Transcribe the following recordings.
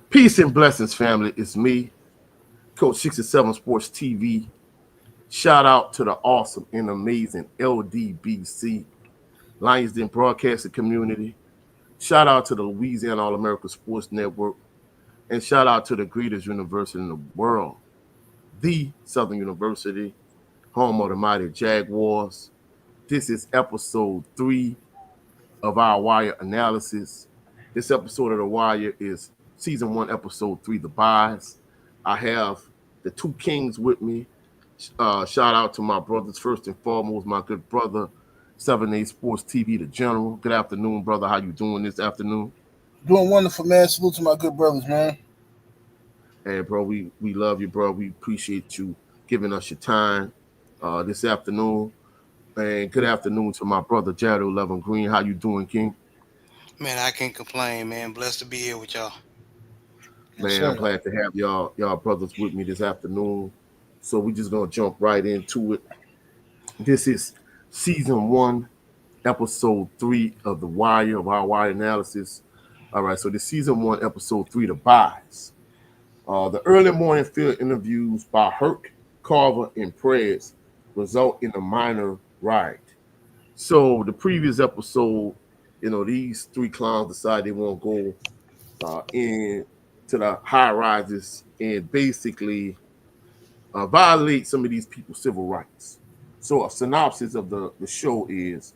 Peace and blessings, family. It's me, Coach 67 Sports TV. Shout out to the awesome and amazing LDBC, Lions Den Broadcasting Community. Shout out to the Louisiana All America Sports Network. And shout out to the greatest university in the world, the Southern University, home of the mighty Jaguars. This is episode 3 of our Wire analysis. This episode of The Wire is season 1, episode 3, The Buys. I have the two kings with me. Shout out to my brothers first and foremost, my good brother, 7A Sports TV, the General. Good afternoon, brother. How you doing this afternoon? Doing wonderful, man. Salute to my good brothers, man. And bro, we love you, bro. We appreciate you giving us your time this afternoon. And good afternoon to my brother Jared 11 Green. How you doing, King? Man, I can't complain, man. Blessed to be here with y'all. Yes, Man, I'm sir. glad to have y'all brothers with me this afternoon. So we just gonna jump right into it. This is season 1, episode 3 of the Wire of our Wire analysis. All right, so this season 1, episode 3, the buys. The early morning field interviews by Herc, Carver, and Prez result in a minor riot. So the previous episode, these three clowns decide they want to go in to the high rises and basically violate some of these people's civil rights. So a synopsis of the show is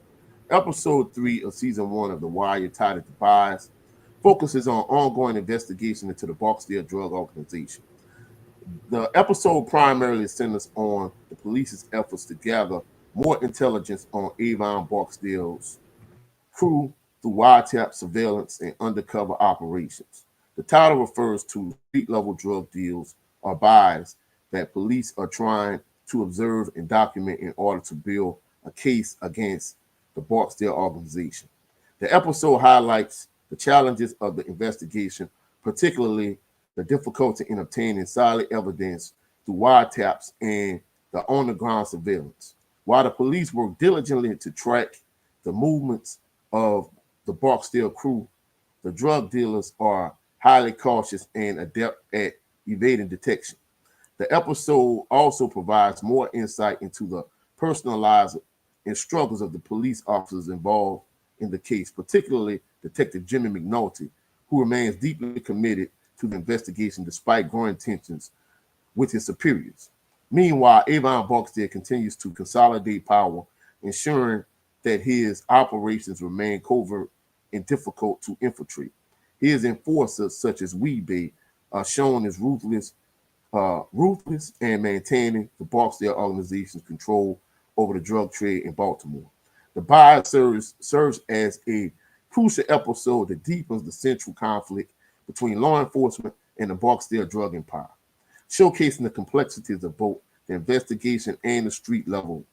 episode 3 of season 1 of The Wire, titled The Buys, focuses on ongoing investigation into the Barksdale Drug Organization. The episode primarily centers on the police's efforts to gather more intelligence on Avon Barksdale's crew through wiretap surveillance and undercover operations. The title refers to street level drug deals or buys that police are trying to observe and document in order to build a case against the Barksdale organization. The episode highlights the challenges of the investigation, particularly the difficulty in obtaining solid evidence through wiretaps and the on the ground surveillance. While the police work diligently to track the movements of the Barksdale crew, the drug dealers are highly cautious and adept at evading detection. The episode also provides more insight into the personal lives and struggles of the police officers involved in the case, particularly Detective Jimmy McNulty, who remains deeply committed to the investigation despite growing tensions with his superiors. Meanwhile, Avon Barksdale continues to consolidate power, ensuring that his operations remain covert and difficult to infiltrate. His enforcers, such as Weebay, are shown as ruthless and maintaining the Barksdale organization's control over the drug trade in Baltimore. The buy serves as a crucial episode that deepens the central conflict between law enforcement and the Barksdale drug empire, showcasing the complexities of both the investigation and the street level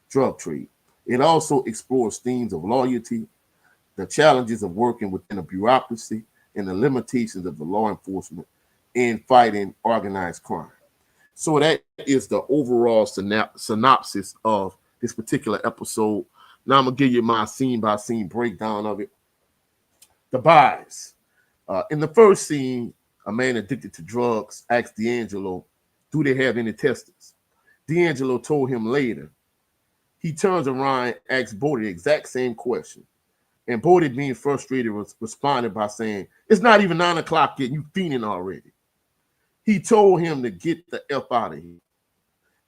drug trade. It also explores themes of loyalty, the challenges of working within a bureaucracy, and the limitations of the law enforcement in fighting organized crime. So that is the overall synopsis of this particular episode. Now I'm gonna give you my scene by scene breakdown of it. The buys. In the first scene, a man addicted to drugs asked D'Angelo, "Do they have any testers?" D'Angelo told him later. He turns around and asks Bodie the exact same question. And Bodie, being frustrated, responded by saying, "It's not even 9 o'clock yet. You fiending already." He told him to get the F out of here.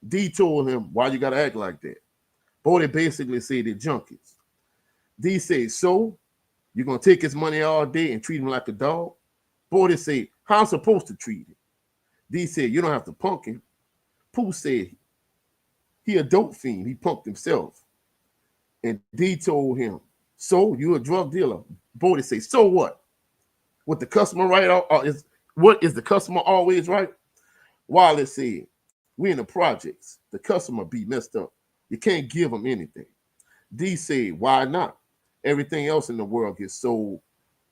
D told him, "Why you got to act like that?" Bodie basically said they're junkies. D said, "So you're going to take his money all day and treat him like a dog?" Bodie said, "How I'm supposed to treat him?" D said, "You don't have to punk him." Pooh said, "He a dope fiend. He punked himself." And D told him, "So you a drug dealer?" Bodie said, "So what? What the customer right? What is the customer always right?" Wallace said, "We in the projects. The customer be messed up. You can't give them anything." D said, "Why not? Everything else in the world gets sold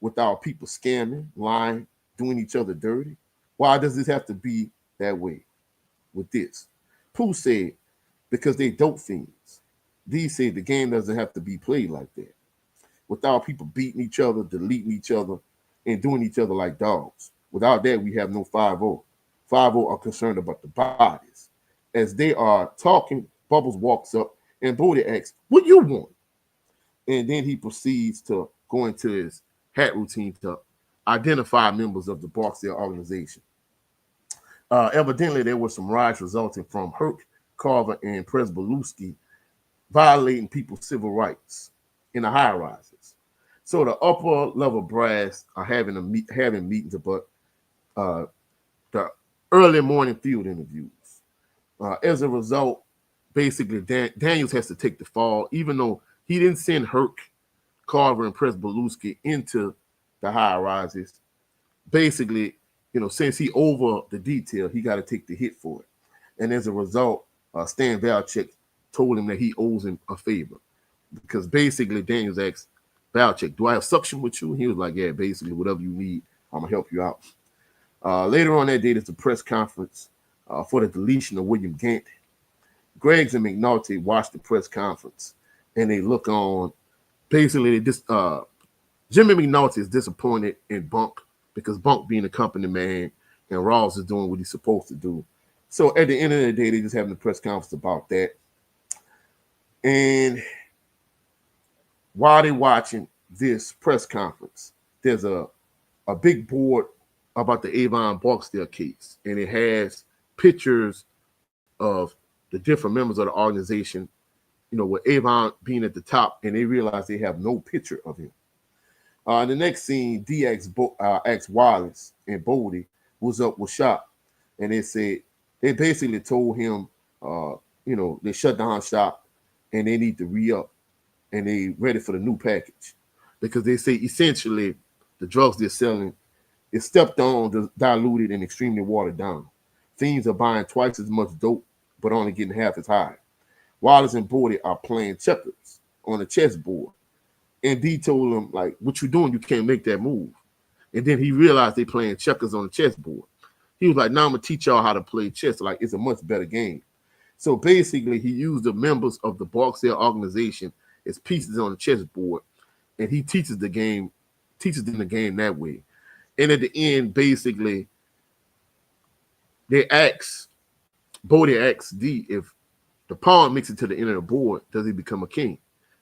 without people scamming, lying, doing each other dirty. Why does this have to be that way with this?" Pooh said, "Because they dope fiends." D said, "The game doesn't have to be played like that, without people beating each other, deleting each other, and doing each other like dogs. Without that, we have no 5-0. 5-0 are concerned about the bodies. As they are talking, Bubbles walks up and Bodie asks, "What you want?" And then he proceeds to go into his hat routine to identify members of the Barksdale organization. Evidently, there were some riots resulting from Herc, Carver, and Presbolewski violating people's civil rights in the high rises. So the upper level brass are having meetings about the early morning field interviews. As a result, basically Daniels has to take the fall, even though he didn't send Herc, Carver, and Presbolewski into the high rises. Basically, since he over the detail, he got to take the hit for it. And as a result, Stan Valchek told him that he owes him a favor, because basically Daniels asked Valchek, "Do I have suction with you?" And he was like, "Yeah, basically whatever you need, I'm gonna help you out." Later on that day, there's a press conference for the deletion of William Gant. Greggs and McNulty watch the press conference and they look on. Basically, Jimmy McNulty is disappointed in Bunk because Bunk being a company man and Rawls is doing what he's supposed to do. So at the end of the day, they just having a press conference about that. And while they're watching this press conference, there's a big board about the Avon Barksdale case, and it has pictures of the different members of the organization, with Avon being at the top, and they realize they have no picture of him. In the next scene, DX Wallace and Bodie was up with Shop, and they basically told him, they shut down Shop and they need to re-up, and they ready for the new package, because they say essentially the drugs they're selling is stepped on, diluted, and extremely watered down. Fiends are buying twice as much dope, but only getting half as high. Wallace and Bodie are playing checkers on a chessboard. And D told him, like, "What you doing? You can't make that move." And then he realized they playing checkers on a chessboard. He was like, "Now I'm going to teach y'all how to play chess. Like, it's a much better game." So basically, he used the members of the Barksdale organization as pieces on the chessboard, and he teaches them the game that way. And at the end, basically, Bodie asks D, if the pawn makes it to the end of the board, does he become a king?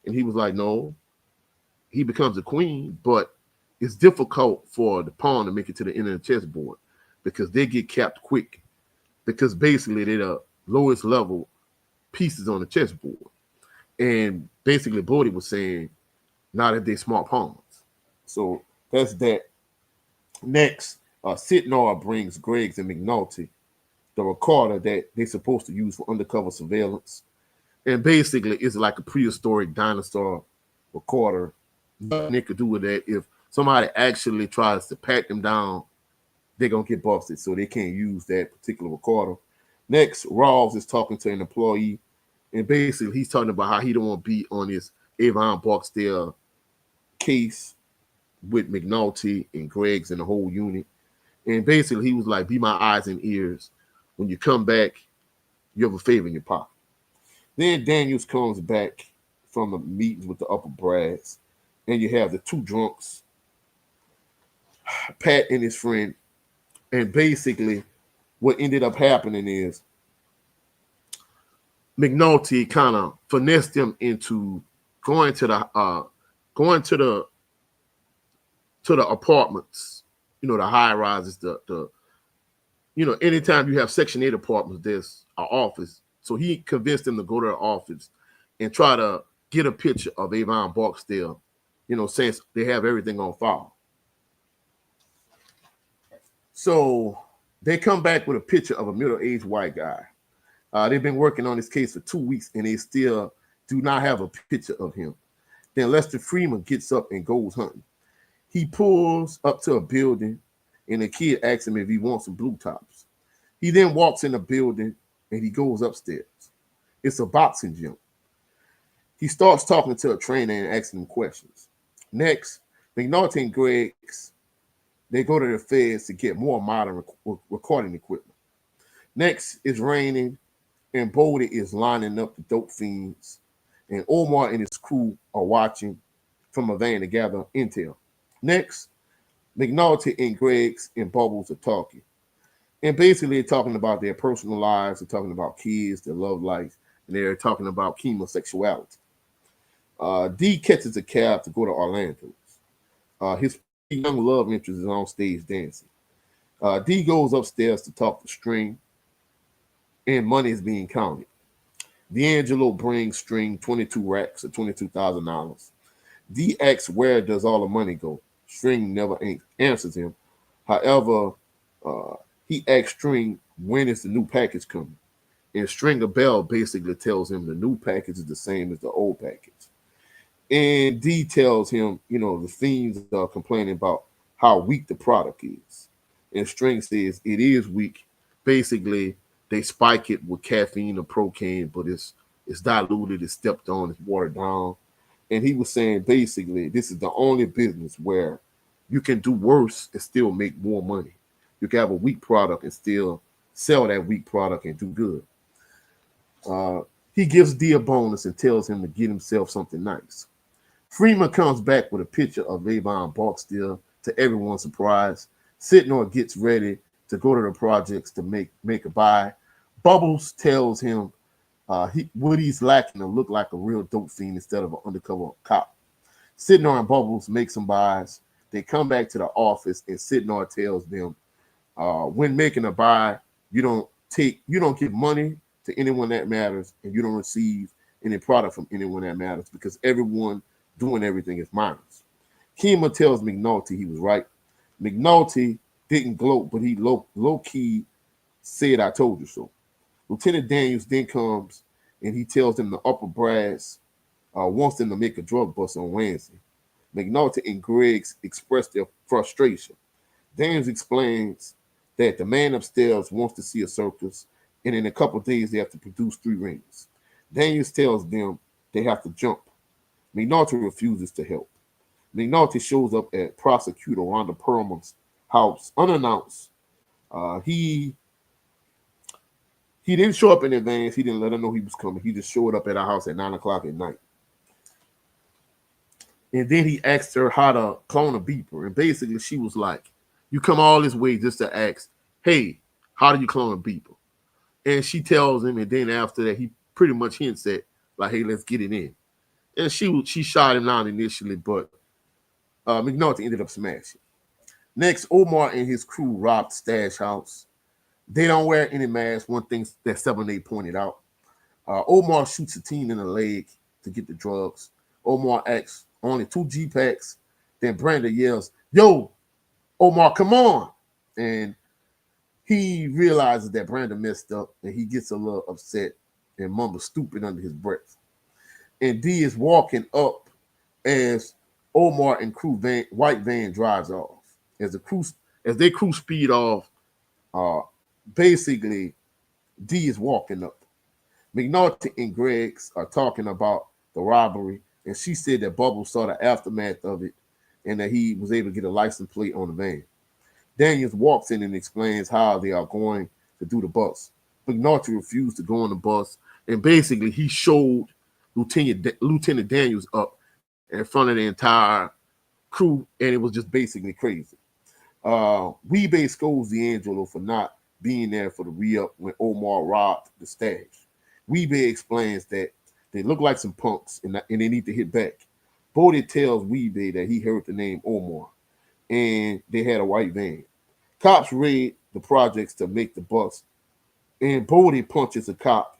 And he was like, "No, he becomes a queen, but it's difficult for the pawn to make it to the end of the chessboard because they get capped quick, because basically they're the lowest level pieces on the chessboard." And basically Bodie was saying, not if they're smart pawns. So that's that. Next, Sitnar brings Greggs and McNulty the recorder that they're supposed to use for undercover surveillance. And basically, it's like a prehistoric dinosaur recorder. Nothing they could do with that. If somebody actually tries to pat them down, they're going to get busted. So they can't use that particular recorder. Next, Rawls is talking to an employee. And basically, he's talking about how he don't want to be on this Avon Barksdale case with McNulty and Greggs and the whole unit. And basically, he was like, "Be my eyes and ears. When you come back, you have a favor in your pocket." Then Daniels comes back from the meetings with the upper brass, and you have the two drunks, Pat and his friend. And basically, what ended up happening is McNulty kind of finessed them into going to the apartments, the high rises, the anytime you have Section 8 apartments, there's an office. So he convinced them to go to the office and try to get a picture of Avon Barksdale, since they have everything on file. So they come back with a picture of a middle-aged white guy. They've been working on this case for 2 weeks, and they still do not have a picture of him. Then Lester Freeman gets up and goes hunting. He pulls up to a building, and the kid asks him if he wants some blue tops. He then walks in the building, and he goes upstairs. It's a boxing gym. He starts talking to a trainer and asking him questions. Next, McNulty and Greggs, they go to the feds to get more modern recording equipment. Next, it's raining, and Bodie is lining up the dope fiends, and Omar and his crew are watching from a van to gather intel. Next, McNulty and Greggs and Bubbles are talking. And basically, they're talking about their personal lives, they're talking about kids, their love life, and they're talking about chemosexuality. D catches a cab to go to Orlando. His young love interest is on stage dancing. D goes upstairs to talk to String, and money is being counted. D'Angelo brings String 22 racks or $22,000. D asks where does all the money go. String never answers him. However, uh, he asks String when is the new package coming. And Stringer Bell basically tells him the new package is the same as the old package. And D tells him, the fiends are complaining about how weak the product is. And String says it is weak. Basically, they spike it with caffeine or procaine, but it's diluted, it's stepped on, it's watered down. And he was saying basically this is the only business where you can do worse and still make more money. You can have a weak product and still sell that weak product and do good. Uh, he gives D a bonus and tells him to get himself something nice. Freeman comes back with a picture of Avon Barksdale to everyone's surprise. Sidnor gets ready to go to the projects to make a buy. Bubbles tells him what he's lacking to look like a real dope fiend instead of an undercover cop. Sidnor and Bubbles make some buys. They come back to the office and Sidnor tells them when making a buy, you don't give money to anyone that matters, and you don't receive any product from anyone that matters because everyone doing everything is minors. Kima tells McNulty he was right. McNulty didn't gloat, but he low key said, "I told you so." Lieutenant Daniels then comes and he tells them the upper brass wants them to make a drug bust on Wednesday. McNulty and Greggs express their frustration. Daniels explains that the man upstairs wants to see a circus, and in a couple of days they have to produce 3 rings. Daniels tells them they have to jump. McNulty refuses to help. McNulty shows up at prosecutor Rhonda Perlman's house unannounced. He didn't show up in advance. He didn't let her know he was coming. He just showed up at our house at 9 o'clock at night. And then he asked her how to clone a beeper. And basically she was like, you come all this way just to ask, hey, how do you clone a beeper? And she tells him, and then after that, he pretty much hints at, like, hey, let's get it in. And she shot him down initially, but McNulty ended up smashing. Next, Omar and his crew robbed Stash House. They don't wear any masks, one thing that 7-8 pointed out. Omar shoots a teen in the leg to get the drugs. Omar asks only 2 G-packs. Then Brandon yells, yo, Omar, come on. And he realizes that Brandon messed up and he gets a little upset and mumbles stupid under his breath. And D is walking up as Omar and white van drives off. As they crew speed off, basically D is walking up. McNulty and Greggs are talking about the robbery, and she said that Bubbles saw the aftermath of it and that he was able to get a license plate on the van. Daniels walks in and explains how they are going to do the bus. McNulty refused to go on the bus, and basically he showed Lieutenant Daniels up in front of the entire crew, and it was just basically crazy. Weebay scolds D'Angelo for not being there for the re-up when Omar robbed the stash. Weebay explains that they look like some punks and they need to hit back. Bodie tells Weebay that he heard the name Omar and they had a white van. Cops raid the projects to make the bus, and Bodie punches a cop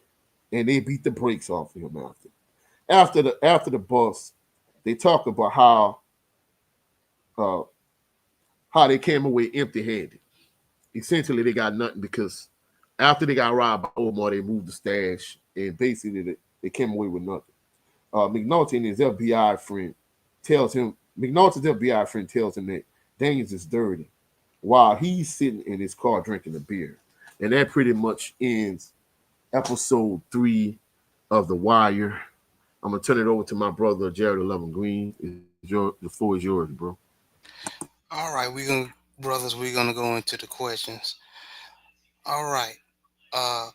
and they beat the brakes off of him after. After the bus, they talk about uh, how they came away empty-handed. Essentially, they got nothing because after they got robbed by Omar, they moved the stash, and basically they came away with nothing. McNulty and his FBI friend McNulty's FBI friend tells him that Daniels is dirty while he's sitting in his car drinking a beer. And that pretty much ends episode 3 of The Wire. I'm going to turn it over to my brother, Jared 11 Green. The floor is yours, bro. All right, we're gonna go into the questions. All right. Uh,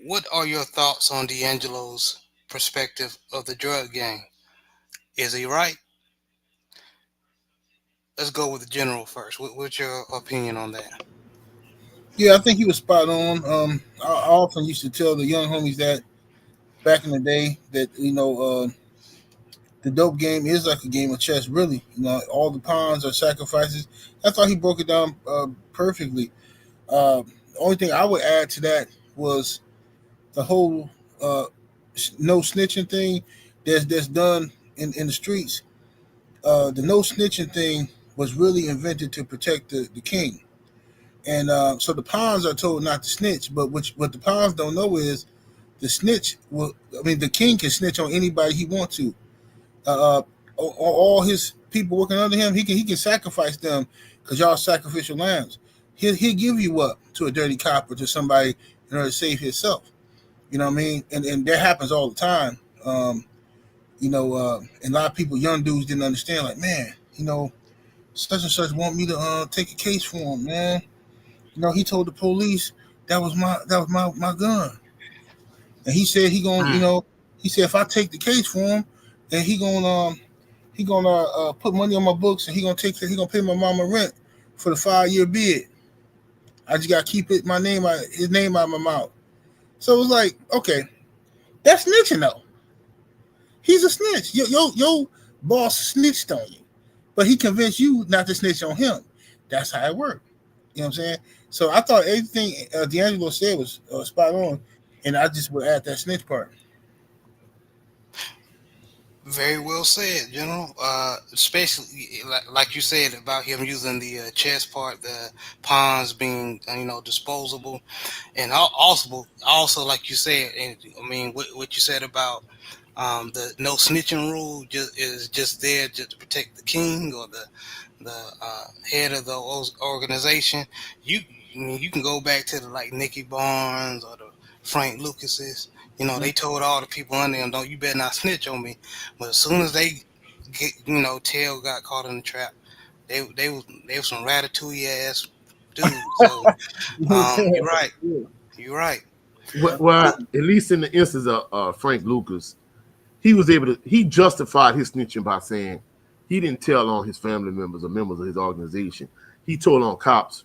what are your thoughts on D'Angelo's perspective of the drug gang? Is he right? let's go with the general first. What's your opinion on that? Yeah, I think he was spot on. I often used to tell the young homies that back in the day that the dope game is like a game of chess. Really, all the pawns are sacrifices. I thought he broke it down perfectly. The only thing I would add to that was the whole uh, no snitching thing that's done in the streets. The no snitching thing was really invented to protect the king. And so the pawns are told not to snitch, but what the pawns don't know is the snitch will. I mean, the king can snitch on anybody he wants to. All his people working under him, he can sacrifice them because y'all sacrificial lambs. He'll give you up to a dirty cop or to somebody in order to save himself. You know what I mean? And that happens all the time. And a lot of people, young dudes, didn't understand. Like, man, such and such want me to take a case for him, man. He told the police that was my gun, and he said Mm. he said if I take the case for him, then he gonna put money on my books, and he gonna pay my mama rent for the 5 year bid. I just gotta keep his name out of my mouth. So it was like, okay, that's snitching though. He's a snitch. Your boss snitched on you, but he convinced you not to snitch on him. That's how it worked. You know what I'm saying? So I thought everything D'Angelo said was spot on, and I just would add that snitch part. Very well said, General. Especially like you said about him using the chess part, the pawns being disposable, and also like you said, and I mean what you said about the no snitching rule just there just to protect the king or the head of the organization. You you can go back to the like Nicky Barnes or the Frank Lucases. They told all the people under them, "Don't you better not snitch on me." But as soon as they get, tail got caught in the trap, they was some ratatouille ass dudes. So you're right. You're right. Well, at least in the instance of Frank Lucas, he justified his snitching by saying he didn't tell on his family members or members of his organization. He told on cops.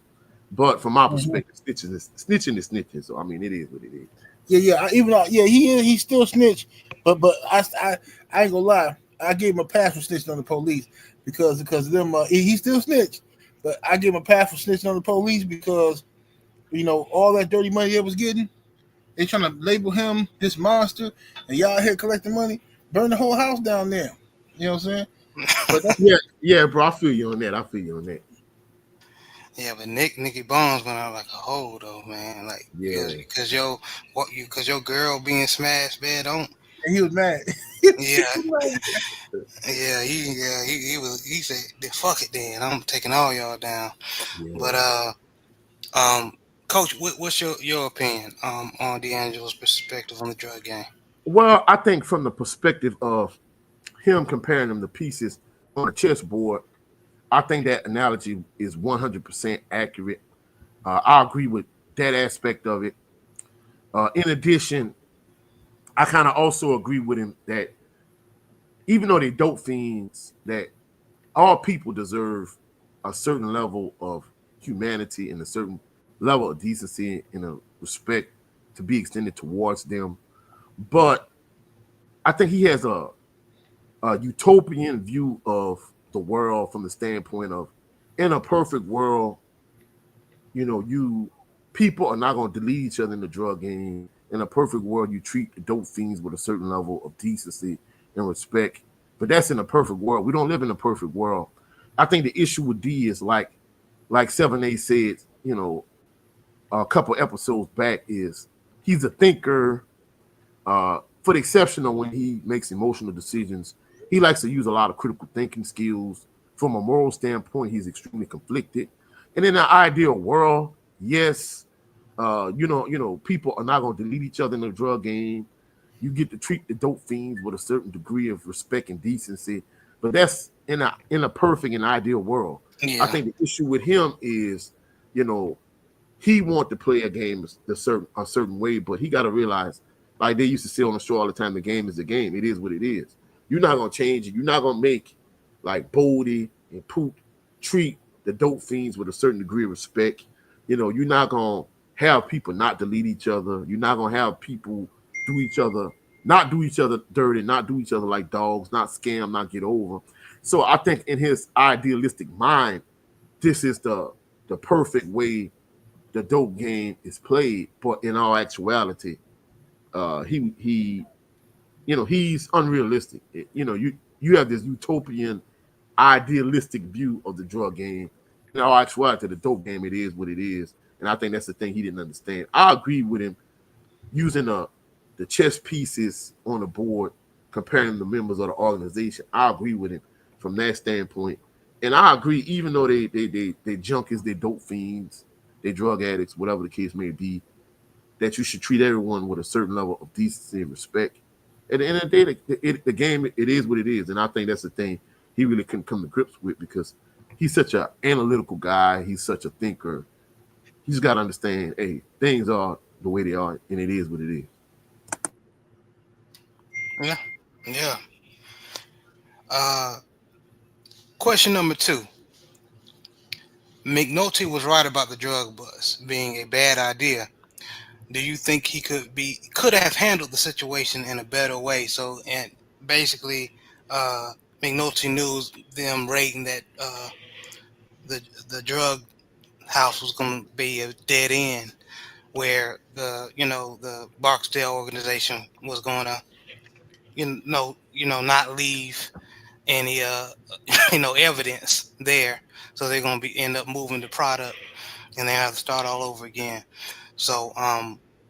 But from my Mhm. perspective, snitching is snitching. So I mean, it is what it is. Yeah, yeah. Even though, yeah, he still snitch, but I ain't gonna lie. I gave him a pass for snitching on the police because of them. He still snitched, but I give him a pass for snitching on the police because all that dirty money they was getting. They trying to label him this monster, and y'all here collecting money. Burn the whole house down there. You know what I'm saying? But that's Yeah, yeah, bro. I feel you on that. I feel you on that. Yeah, but Nicky Barnes went out like a hoe though, man. Like Yeah, because your girl being smashed, man. Don't he was mad. yeah he said then fuck it then I'm taking all y'all down. yeah. But um Coach, what's your opinion on D'Angelo's perspective on the drug game? Well, I think from the perspective of him comparing them to pieces on a chessboard, I think that analogy is 100% accurate. I agree with that aspect of it. In addition, I kind of also agree with him that even though they dope fiends, that all people deserve a certain level of humanity and a certain level of decency and a respect to be extended towards them. But I think he has a utopian view of the world from the standpoint of in a perfect world, you people are not going to delete each other in the drug game. In a perfect world, you treat the dope fiends with a certain level of decency and respect. But that's in a perfect world. We don't live in a perfect world. I think the issue with D is like 7A said, a couple episodes back, is he's a thinker. For the exception of when he makes emotional decisions, he likes to use a lot of critical thinking skills. From a moral standpoint, he's extremely conflicted. And in an ideal world, yes, people are not going to delete each other in the drug game. You get to treat the dope fiends with a certain degree of respect and decency. But that's in a perfect and ideal world. I Yeah. think the issue with him is, you know, he want to play a game a certain way, but he got to realize, like they used to say on the show all the time, the game is the game. It is what it is. You're not gonna change it. You're not gonna make like Bodie and Poot treat the dope fiends with a certain degree of respect. You're not gonna have people not delete each other. You're not gonna have people do each other, not do each other dirty, not do each other like dogs, not scam, not get over. So I think in his idealistic mind, this is the perfect way the dope game is played. But in all actuality, he he's unrealistic. You have this utopian, idealistic view of the drug game. In all actuality, the dope game, it is what it is. And I think that's the thing he didn't understand. I agree with him using the chess pieces on the board, comparing the members of the organization. I agree with him from that standpoint. And I agree, even though they junkies, they dope fiends, they drug addicts, whatever the case may be, that you should treat everyone with a certain level of decency and respect. At the end of the day, the game, it is what it is. And I think that's the thing he really couldn't come to grips with, because he's such an analytical guy. He's such a thinker. He's got to understand, hey, things are the way they are, and it is what it is. Yeah. Yeah. Question number 2. McNulty was right about the drug bust being a bad idea. Do you think he could have handled the situation in a better way? So, and basically, McNulty knew them raiding that the drug house was going to be a dead end, where the Barksdale organization was going to not leave any evidence there, so they're going to end up moving the product, and they have to start all over again. So,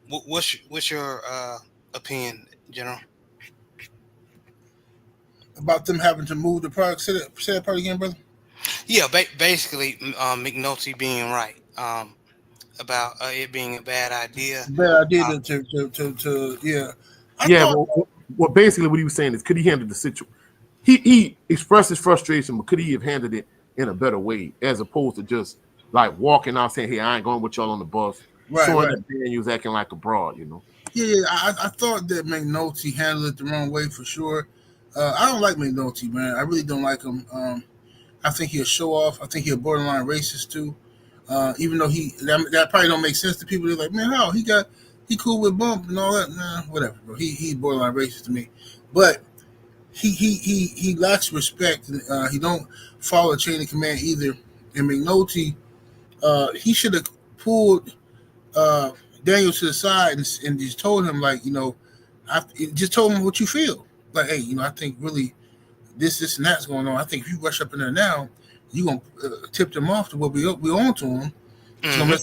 what's your opinion, General? About them having to move the product. Say that part again, brother. Yeah, basically, McNulty being right about it being a bad idea. Bad idea to yeah. Well, basically what he was saying is, could he handle the situation? He expressed his frustration, but could he have handled it in a better way, as opposed to just like walking out saying, "Hey, I ain't going with y'all on the bus." Showing that Daniels acting like a broad, Yeah, I thought that McNulty handled it the wrong way for sure. I don't like McNulty, man. I really don't like him. I think he'll show off. I think he'll borderline racist too. Even though that probably don't make sense to people. They're like, man, how he cool with Bump and all that? Nah, whatever, bro. He's borderline racist to me. But he lacks respect. He don't follow the chain of command either. And McNulty, he should have pulled Daniel to the side and just told him, like, just told him what you feel. Like, hey, I think really this and that's going on. I think if you rush up in there now, you're going to tip them off to what we on to him. Mm-hmm. So, you know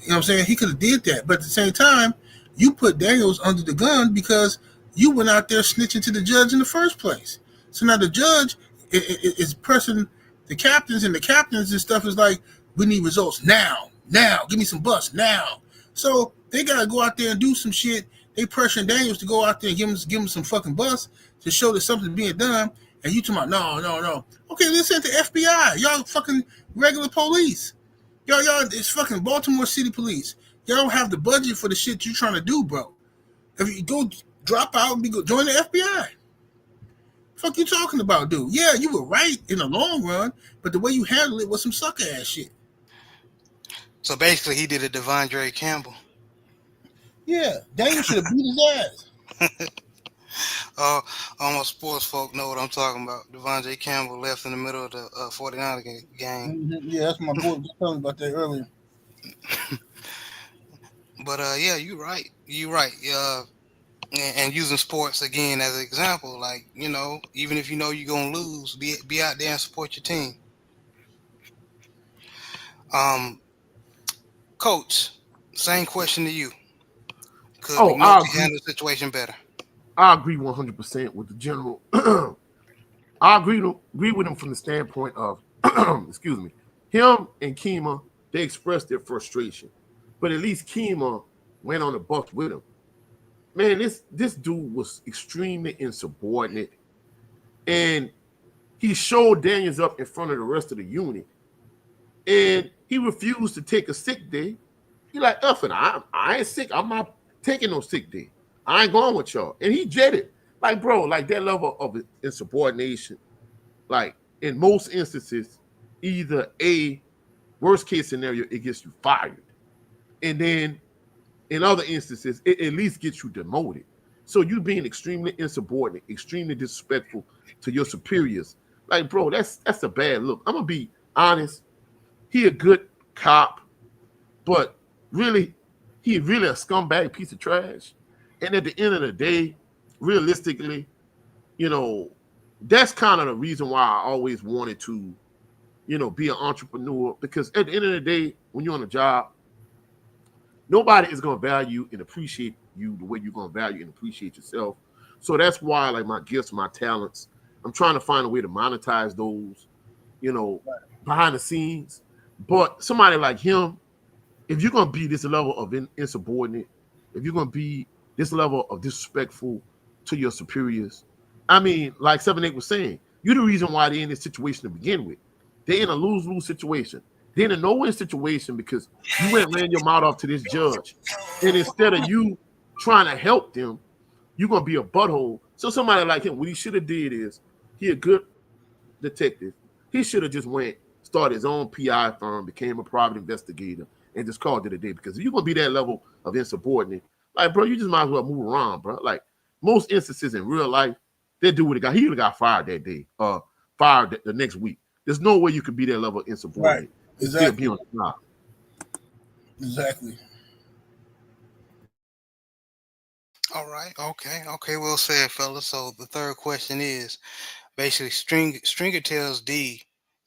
what I'm saying? He could have did that. But at the same time, you put Daniels under the gun because you went out there snitching to the judge in the first place. So now the judge is pressing the captains, and the captains and stuff is like, we need results now. Give me some bust now. So they got to go out there and do some shit. They pressuring Daniels to go out there and give him some fucking bust to show that something's being done. And you talking about, no. Okay, listen to FBI. Y'all fucking regular police. Y'all, it's fucking Baltimore City Police. Y'all don't have the budget for the shit you're trying to do, bro. If you go drop out and join the FBI. Fuck you talking about, dude? Yeah, you were right in the long run, but the way you handled it was some sucker ass shit. So basically, he did a Devondre Campbell. Yeah, Daniel should have beat his ass. All my sports folk know what I'm talking about. Devondre Campbell left in the middle of the 49er game. Mm-hmm. Yeah, that's my boy. Just telling about that earlier. But yeah, you're right. And using sports again as an example, like, even if you're gonna lose, be out there and support your team. Coach, same question to you. Could McNulty handle the situation better? I agree 100% with the general. I agree with him from the standpoint of, excuse me, him and Kima, they expressed their frustration. But at least Kima went on the bus with him. Man, this dude was extremely insubordinate. And he showed Daniels up in front of the rest of the unit. And he refused to take a sick day. He like, I ain't sick. I'm not taking no sick day. I ain't going with y'all. And he jetted. Like, bro, like that level of insubordination, like in most instances, either a worst case scenario, it gets you fired. And then in other instances, it at least gets you demoted. So you being extremely insubordinate, extremely disrespectful to your superiors, like bro, that's a bad look. I'm gonna be honest. He a good cop, but really, he really a scumbag piece of trash. And at the end of the day, realistically, you know, that's kind of the reason why I always wanted to, be an entrepreneur. Because at the end of the day, when you're on a job, nobody is going to value and appreciate you the way you're going to value and appreciate yourself. So that's why, like my gifts, my talents, I'm trying to find a way to monetize those, behind the scenes. But somebody like him, if you're going to be this level of insubordinate, if you're going to be this level of disrespectful to your superiors, I mean, like 7-8 was saying, you're the reason why they're in this situation to begin with. They're in a lose-lose situation. They're in a no-win situation because you went and ran your mouth off to this judge. And instead of you trying to help them, you're going to be a butthole. So somebody like him, what he should have did is, he a good detective. He should have just started his own PI firm, became a private investigator, and just called it a day. Because if you're going to be that level of insubordinate, like, bro, you just might as well move around, bro. Like, most instances in real life, they do what he would have got fired that day, fired the next week. There's no way you could be that level of insubordinate. Right. Exactly. Be on the job. Exactly. All right. Okay. Well said, fellas. So the third question is basically Stringer tells D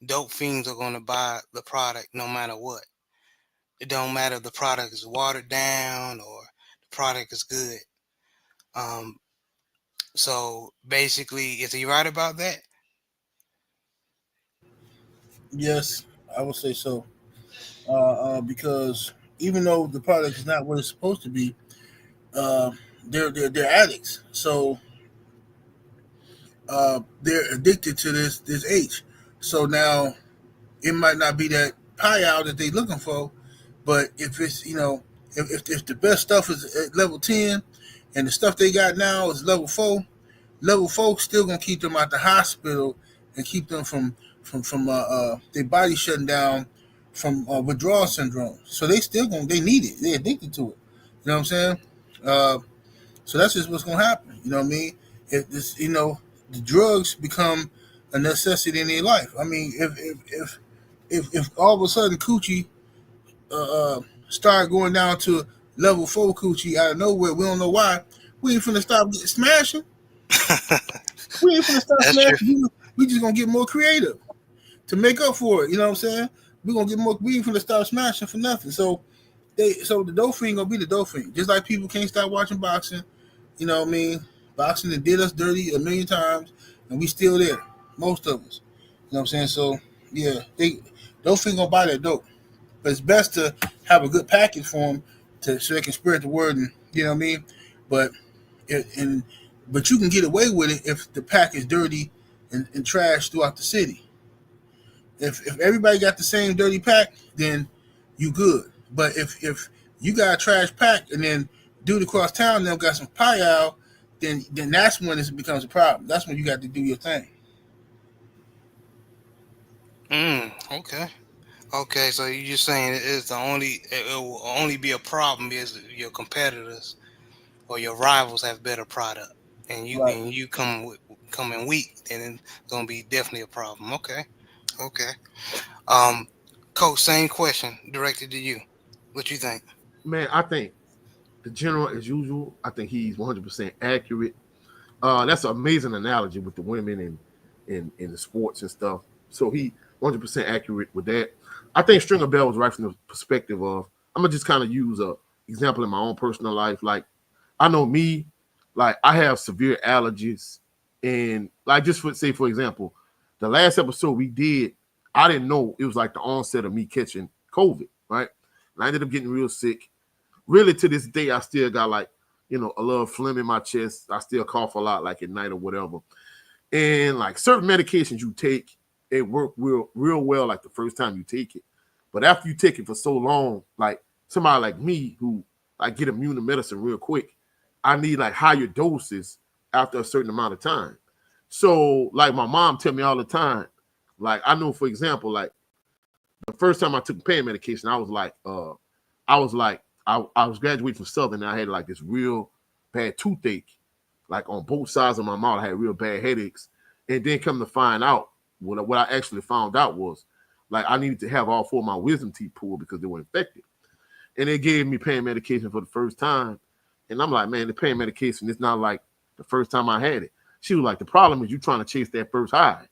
dope fiends are going to buy the product no matter what. It don't matter if the product is watered down or the product is good. So basically, is he right about that? Yes, I would say so. Because even though the product is not what it's supposed to be, uh, they're addicts. So they're addicted to this H. So now it might not be that pie out that they're looking for, but if it's if the best stuff is at level 10 and the stuff they got now is level 4, level 4 still gonna keep them out the hospital and keep them from their body shutting down from withdrawal syndrome. So they still they need it. They're addicted to it. You know what I'm saying? So that's just what's gonna happen. You know what I mean? If this, the drugs become a necessity in their life. I mean, if all of a sudden coochie start going down to level 4 coochie out of nowhere, we don't know why. We ain't finna stop smashing. We ain't finna stop smashing. We just gonna get more creative to make up for it. You know what I'm saying? We gonna get more. We ain't finna stop smashing for nothing. So the dope fiend gonna be the dope fiend. Just like people can't stop watching boxing. You know what I mean? Boxing that did us dirty a million times, and we still there. Most of us. You know what I'm saying? So yeah, dope fiend gonna buy that dope. But it's best to have a good package for them so they can spread the word, and you know what I mean. But but you can get away with it if the pack is dirty and trash throughout the city. If everybody got the same dirty pack, then you good. But if you got a trash pack and then dude across town now got some pie out, then that's when it becomes a problem. That's when you got to do your thing. Okay. So you're just saying it will only be a problem is your competitors or your rivals have better product, and you come in weak, then it's gonna be definitely a problem. Okay. Coach, same question directed to you. What you think? Man, I think the general, as usual, I think he's 100% accurate. That's an amazing analogy with the women in the sports and stuff. So he 100% accurate with that. I think Stringer Bell was right from the perspective of, I'm gonna just kind of use a example in my own personal life. Like, I know me, like I have severe allergies, and like just for example, the last episode we did, I didn't know it was like the onset of me catching COVID, right? And I ended up getting real sick. Really, to this day, I still got like, a little phlegm in my chest. I still cough a lot, like at night or whatever. And like certain medications you take, it work real well like the first time you take it. But after you take it for so long, like somebody like me who like get immune to medicine real quick, I need like higher doses after a certain amount of time. So like my mom tell me all the time, like I know, for example, like the first time I took pain medication, I was graduating from Southern, and I had like this real bad toothache, like on both sides of my mouth. I had real bad headaches, and then come to find out, what I actually found out was like I needed to have all 4 of my wisdom teeth pulled because they were infected, and they gave me pain medication for the first time, and I'm like, man, the pain medication is not like the first time I had it. She was like, the problem is you trying to chase that first high.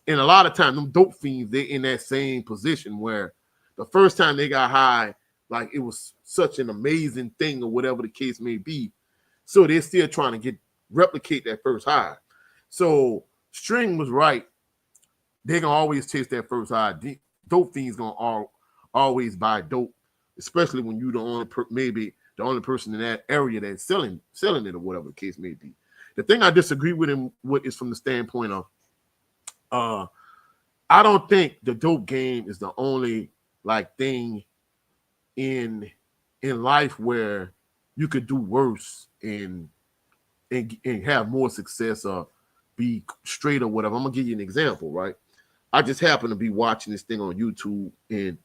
And a lot of times, them dope fiends, they're in that same position where the first time they got high, like it was such an amazing thing or whatever the case may be. So they're still trying to replicate that first high. So String was right. They're going to always chase that first high. Dope fiends going to always buy dope, especially when you're maybe the only person in that area that's selling it or whatever the case may be. The thing I disagree with him with is from the standpoint of, I don't think the dope game is the only like thing in life where you could do worse and have more success or be straight or whatever. I'm gonna give you an example, right? I just happened to be watching this thing on YouTube, and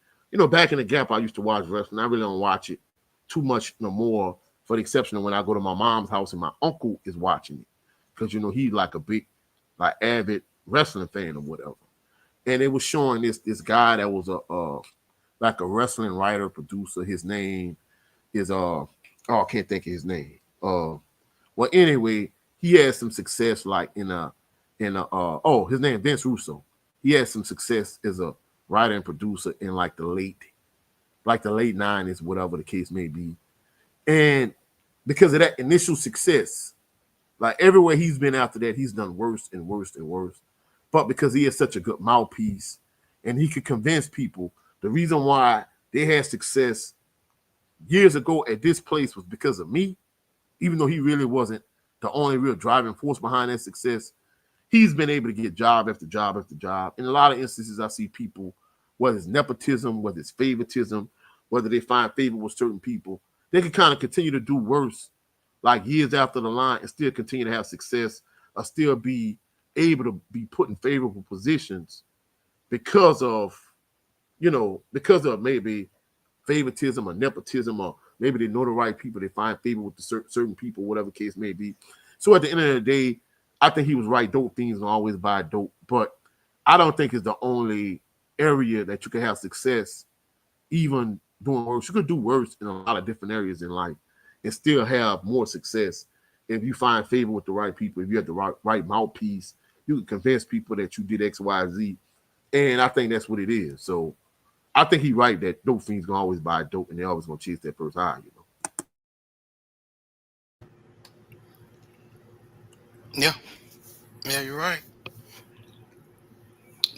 back in the Gap, I used to watch wrestling. I really don't watch it too much no more, for the exception of when I go to my mom's house and my uncle is watching it, because he's like a big, like avid wrestling fan or whatever. And it was showing this guy that was like a wrestling writer, producer. His name is I can't think of his name. Well, anyway, he had some success like his name Vince Russo. He had some success as a writer and producer in like the late 90s, whatever the case may be. And because of that initial success, like everywhere he's been after that, he's done worse and worse and worse. But because he is such a good mouthpiece and he could convince people, the reason why they had success years ago at this place was because of me, even though he really wasn't the only real driving force behind that success. He's been able to get job after job after job. In a lot of instances, I see people, whether it's nepotism, whether it's favoritism, whether they find favor with certain people, they can kind of continue to do worse like years after the line and still continue to have success or still be able to be put in favorable positions because of maybe favoritism or nepotism, or maybe they know the right people, they find favor with the certain people, whatever case may be. So at the end of the day, I think he was right. Dope fiends will always buy dope, but I don't think it's the only area that you can have success even doing worse. You could do worse in a lot of different areas in life and still have more success if you find favor with the right people. If you have the right mouthpiece, you can convince people that you did X, Y, Z. And I think that's what it is. So I think he's right that dope fiends gonna always buy dope and they're always gonna chase that first high, Yeah, you're right.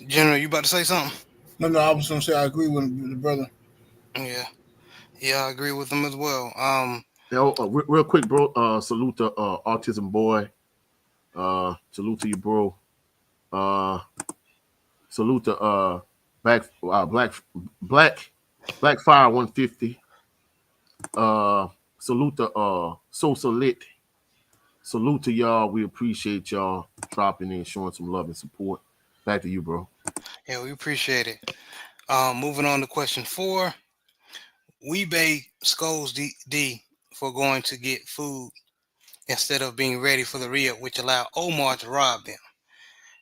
General, you about to say something? No, I was gonna say I agree with the brother. Yeah, I agree with him as well. Real quick, bro. Salute to Autism Boy. Salute to you, bro. Salute to Black Fire 150. Salute to Sosa Lit. Salute to y'all. We appreciate y'all dropping in, showing some love and support. Back to you, bro. Yeah, we appreciate it. Moving on to question 4. Weebay scolds D for going to get food instead of being ready for the re-up, which allowed Omar to rob them.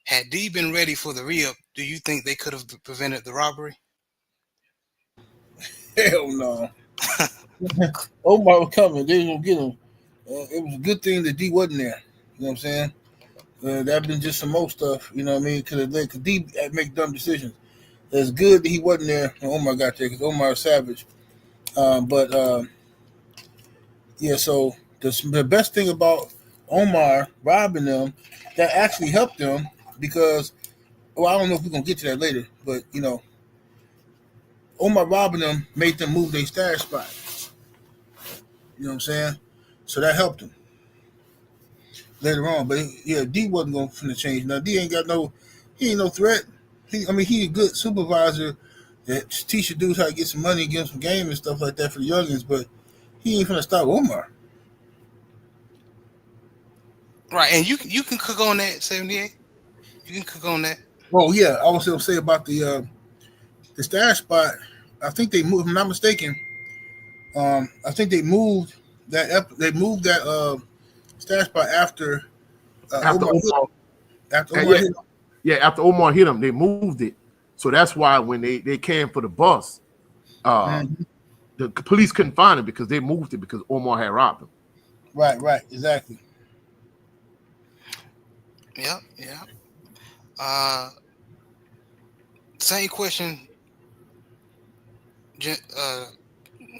Had D been ready for the re-up, do you think they could have prevented the robbery? Hell no. Omar was coming. They was gonna get him. It was a good thing that D wasn't there. You know what I'm saying? That'd been just some more stuff. You know what I mean? Because D make dumb decisions. It's good that he wasn't there when Omar got there, because Omar is savage. Yeah. So the best thing about Omar robbing them, that actually helped them, because, well, I don't know if we're gonna get to that later, but Omar robbing them made them move their stash spot. You know what I'm saying? So that helped him later on. But yeah, D wasn't going to change. Now D ain't no threat. He a good supervisor that teach dudes how to get some money, give them some game and stuff like that for the youngins. But he ain't finna stop Omar. Right, and you can cook on that 78. You can cook on that. Oh yeah, I was gonna say about the the stash spot. I think they moved. If I'm not mistaken. I think they moved that. They moved that stash spot after After Omar hit. Omar, After Omar yeah, hit. yeah, after Omar hit him, they moved it. So that's why when they came for the bus, Mhm. the police couldn't find him because they moved it because Omar had robbed him. Right, exactly. Yep, yeah. Same question.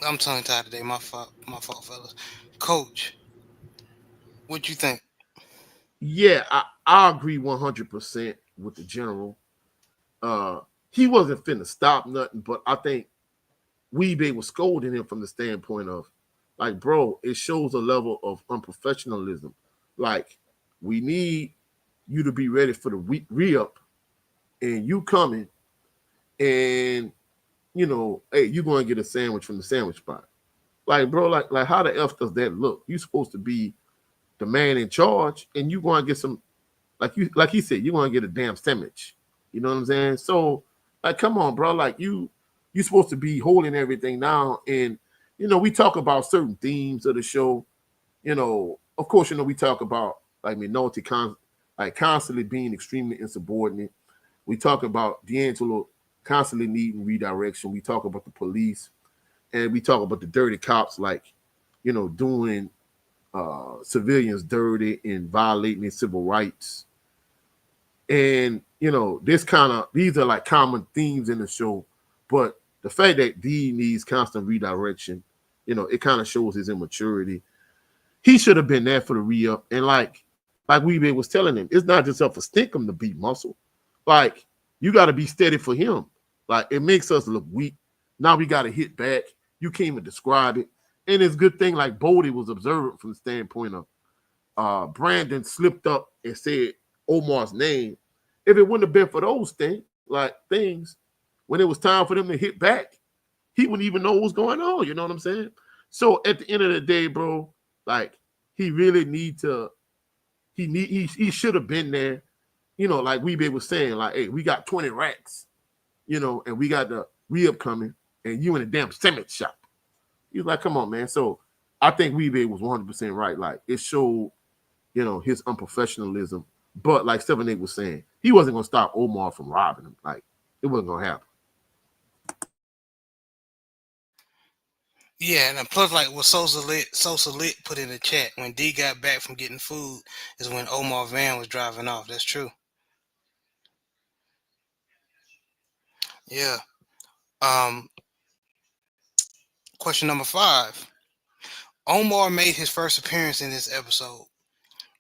I'm tongue tied today. My fault, fellas. Coach, what you think? Yeah, I agree 100% with the general. He wasn't finna stop nothing, but I think Weebay was scolding him from the standpoint of, like, bro, it shows a level of unprofessionalism. Like, we need you to be ready for the re-up, and you coming, and hey, you going to get a sandwich from the sandwich spot. Like, bro, like how the F does that look? You supposed to be the man in charge, and you going to get some, like he said, you going to get a damn sandwich. You know what I'm saying? So, like, come on, bro. Like, you supposed to be holding everything down. And, we talk about certain themes of the show. Of course, we talk about, like, Minority like constantly being extremely insubordinate. We talk about D'Angelo constantly needing redirection. We talk about the police, and we talk about the dirty cops, like, doing civilians dirty and violating their civil rights. And these are like common themes in the show, but the fact that D needs constant redirection, it kind of shows his immaturity. He should have been there for the re-up, and like Weebay was telling him, it's not just up for Stinkum to beat Muscle. Like, you got to be steady for him. Like, it makes us look weak. Now we got to hit back. You can't even describe it, and it's a good thing. Like Bodie was observant from the standpoint of Brandon slipped up and said Omar's name. If it wouldn't have been for those things, when it was time for them to hit back, he wouldn't even know what was going on. You know what I'm saying? So at the end of the day, bro, like, he really he should have been there. Like Weebay was saying, like, hey, we got 20 racks, and we got the re-up coming, and you in a damn sandwich shop. He was like, come on, man. So I think Weebay was 100% right. Like, it showed, his unprofessionalism. But like 7-8 was saying, he wasn't going to stop Omar from robbing him. Like, it wasn't going to happen. Yeah, and plus, like what Sosa Lit put in the chat, when D got back from getting food is when Omar van was driving off. That's true. Yeah. Question number 5. Omar made his first appearance in this episode.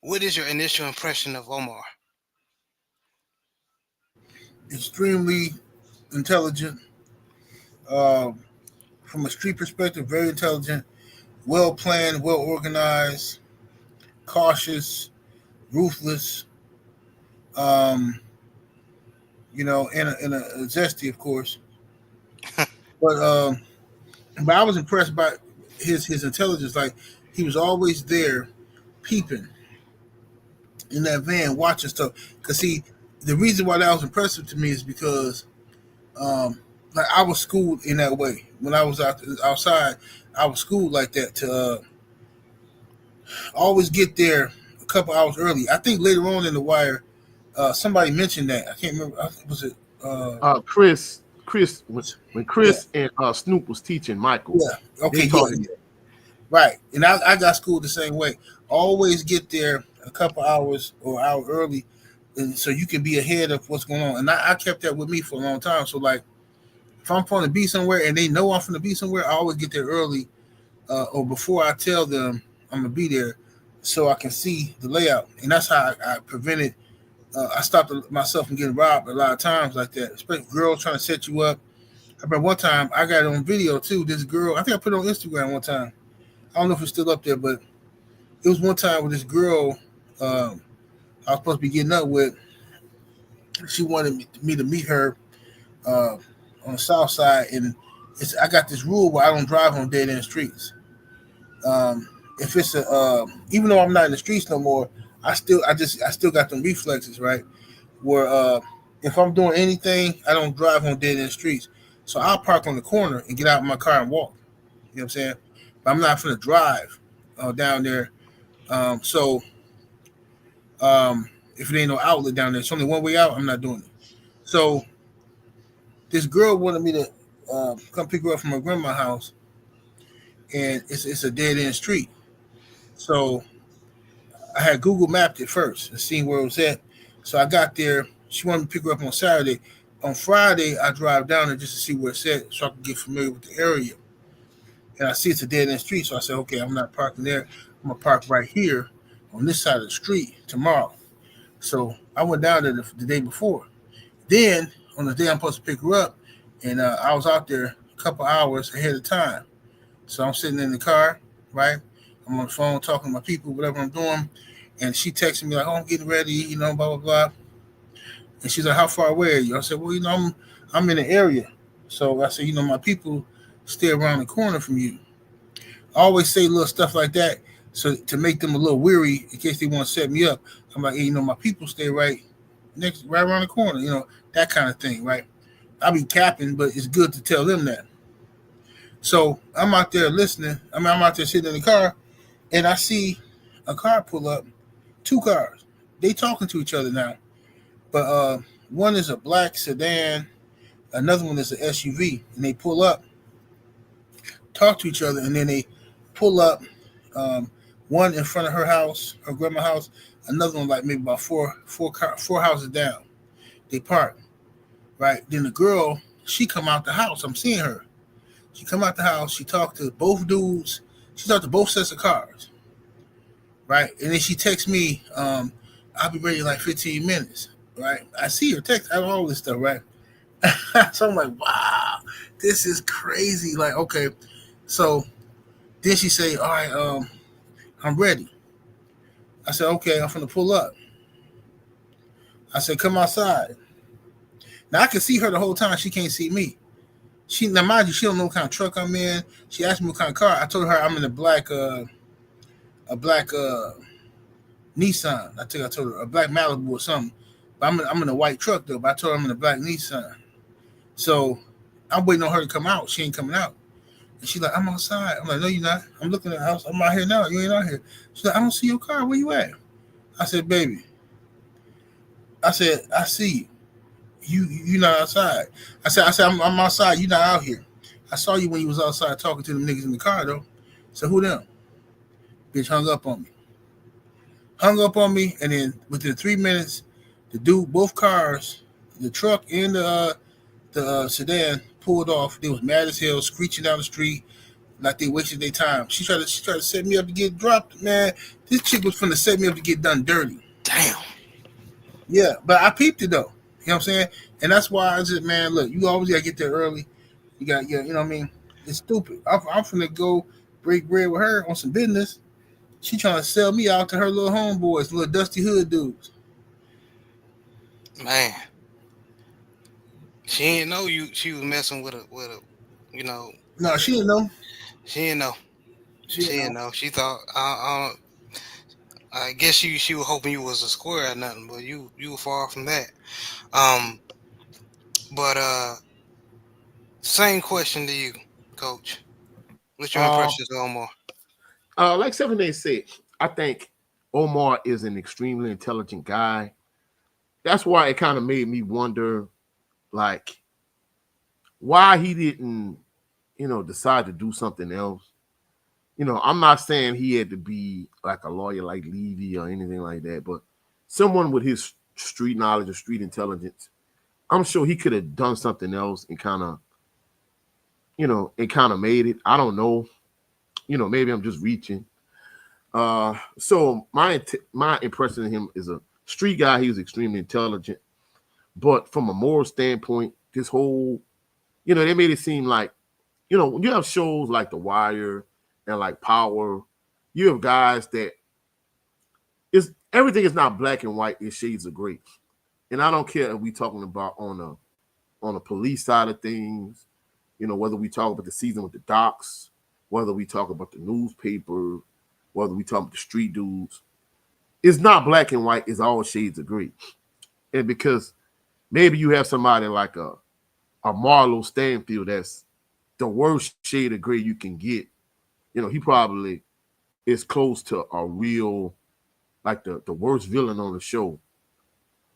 What is your initial impression of Omar? Extremely intelligent. From a street perspective, very intelligent, well planned, well organized, cautious, ruthless. Um, and a zesty, of course. But I was impressed by his intelligence. Like, he was always there, peeping in that van, watching stuff. Because the reason why that was impressive to me is because, like, I was schooled in that way when I was outside. I was schooled like that to always get there a couple hours early. I think later on in the wire, somebody mentioned that. I can't remember. Was it Chris? When Chris and Snoop was teaching Michael. Yeah. Okay. Yeah. Right. And I got schooled the same way. Always get there a couple hours or an hour early, and so you can be ahead of what's going on. And I kept that with me for a long time. So, like, if I'm going to be somewhere and they know I'm going to be somewhere, I always get there early or before I tell them I'm going to be there, so I can see the layout. And that's how I prevented. I stopped myself from getting robbed a lot of times like that, especially girls trying to set you up. I remember one time I got it on video too. This girl, I think I put it on Instagram one time. I don't know if it's still up there, but it was one time with this girl I was supposed to be getting up with. She wanted me to meet her on the south side, and I got this rule where I don't drive on dead end streets. If it's even though I'm not in the streets no more, I still got them reflexes, right? Where if I'm doing anything, I don't drive on dead end streets. So I'll park on the corner and get out of my car and walk. You know what I'm saying? But I'm not finna drive down there. So if it ain't no outlet down there, it's only one way out. I'm not doing it. So this girl wanted me to come pick her up from her grandma's house, and it's a dead end street. So I had Google mapped it first and seen where it was at. So I got there. She wanted me to pick her up on Saturday. On Friday, I drive down there just to see where it's at so I can get familiar with the area. And I see it's a dead end street. So I said, okay, I'm not parking there. I'm going to park right here on this side of the street tomorrow. So I went down there the day before. Then on the day I'm supposed to pick her up, and I was out there a couple hours ahead of time. So I'm sitting in the car, right? I'm on the phone talking to my people, whatever I'm doing. And she texted me like, oh, I'm getting ready, you know, blah, blah, blah. And she's like, how far away are you? I said, well, you know, I'm in the area. So I said, you know, my people stay around the corner from you. I always say little stuff like that so to make them a little weary in case they want to set me up. I'm like, hey, you know, my people stay right around the corner, you know, that kind of thing, right? I'll be capping, but it's good to tell them that. So I'm out there listening. I'm out there sitting in the car, and I see a car pull up, 2 cars. They talking to each other now. But one is a black sedan, another one is an SUV, and they pull up, talk to each other, and then they pull up, one in front of her house, her grandma's house, another one like maybe about four houses down. They park, right? Then the girl, she come out the house. I'm seeing her. She come out the house. She talked to both dudes. She talked to both sets of cars, right? And then she texts me, I'll be ready in like 15 minutes. Right, I see her text, I have all this stuff, right? So I'm like, wow, this is crazy. Like, okay, so then she say, all right, I'm ready. I said, okay, I'm finna pull up. I said, come outside. Now I can see her the whole time. She can't see me. Now mind you, she don't know what kind of truck I'm in. She asked me what kind of car. I told her I'm in a black Nissan. I told her a black Malibu or something. But I'm in a white truck though. But I told her I'm in a black Nissan. So I'm waiting on her to come out. She ain't coming out. And she's like, I'm outside. I'm like, no, you're not. I'm looking at the house. I'm out here now. You ain't out here. She's like, I don't see your car. Where you at? I said, baby. I said, I see you. You not outside. I said, I'm outside. You not out here. I saw you when you was outside talking to them niggas in the car though. So who them? Bitch hung up on me. And then within 3 minutes, the dude, both cars, the truck and the sedan pulled off. They was mad as hell, screeching down the street like they wasted their time. She tried to set me up to get dropped, man. This chick was finna set me up to get done dirty. Damn. Yeah, but I peeped it though. You know what I'm saying? And that's why I just, man, look, you always gotta get there early. You know what I mean? It's stupid. I'm finna go break bread with her on some business. She trying to sell me out to her little homeboys, little dusty hood dudes. Man, she didn't know she was messing with a, you know. No, she didn't know. She didn't know. She didn't know. She thought. I guess she was hoping you was a square or nothing, but you were far from that. But same question to you, Coach. What's your impressions of Omar? Like 7A said, I think Omar is an extremely intelligent guy. That's why it kind of made me wonder, like, why he didn't, decide to do something else. I'm not saying he had to be like a lawyer like Levy or anything like that, but someone with his street knowledge or street intelligence, I'm sure he could have done something else and kind of made it. I don't know. Maybe I'm just reaching. So my impression of him is a street guy. He was extremely intelligent, but from a moral standpoint, this whole, they made it seem like, when you have shows like The Wire and like Power, you have guys that everything is not black and white, it's shades of gray. And I don't care if we talking about on a police side of things, whether we talk about the season with the docs, whether we talk about the newspaper, whether we talk about the street dudes, it's not black and white, it's all shades of gray. And because maybe you have somebody like a a Marlo Stanfield that's the worst shade of gray you can get. He probably is close to a real, like the worst villain on the show.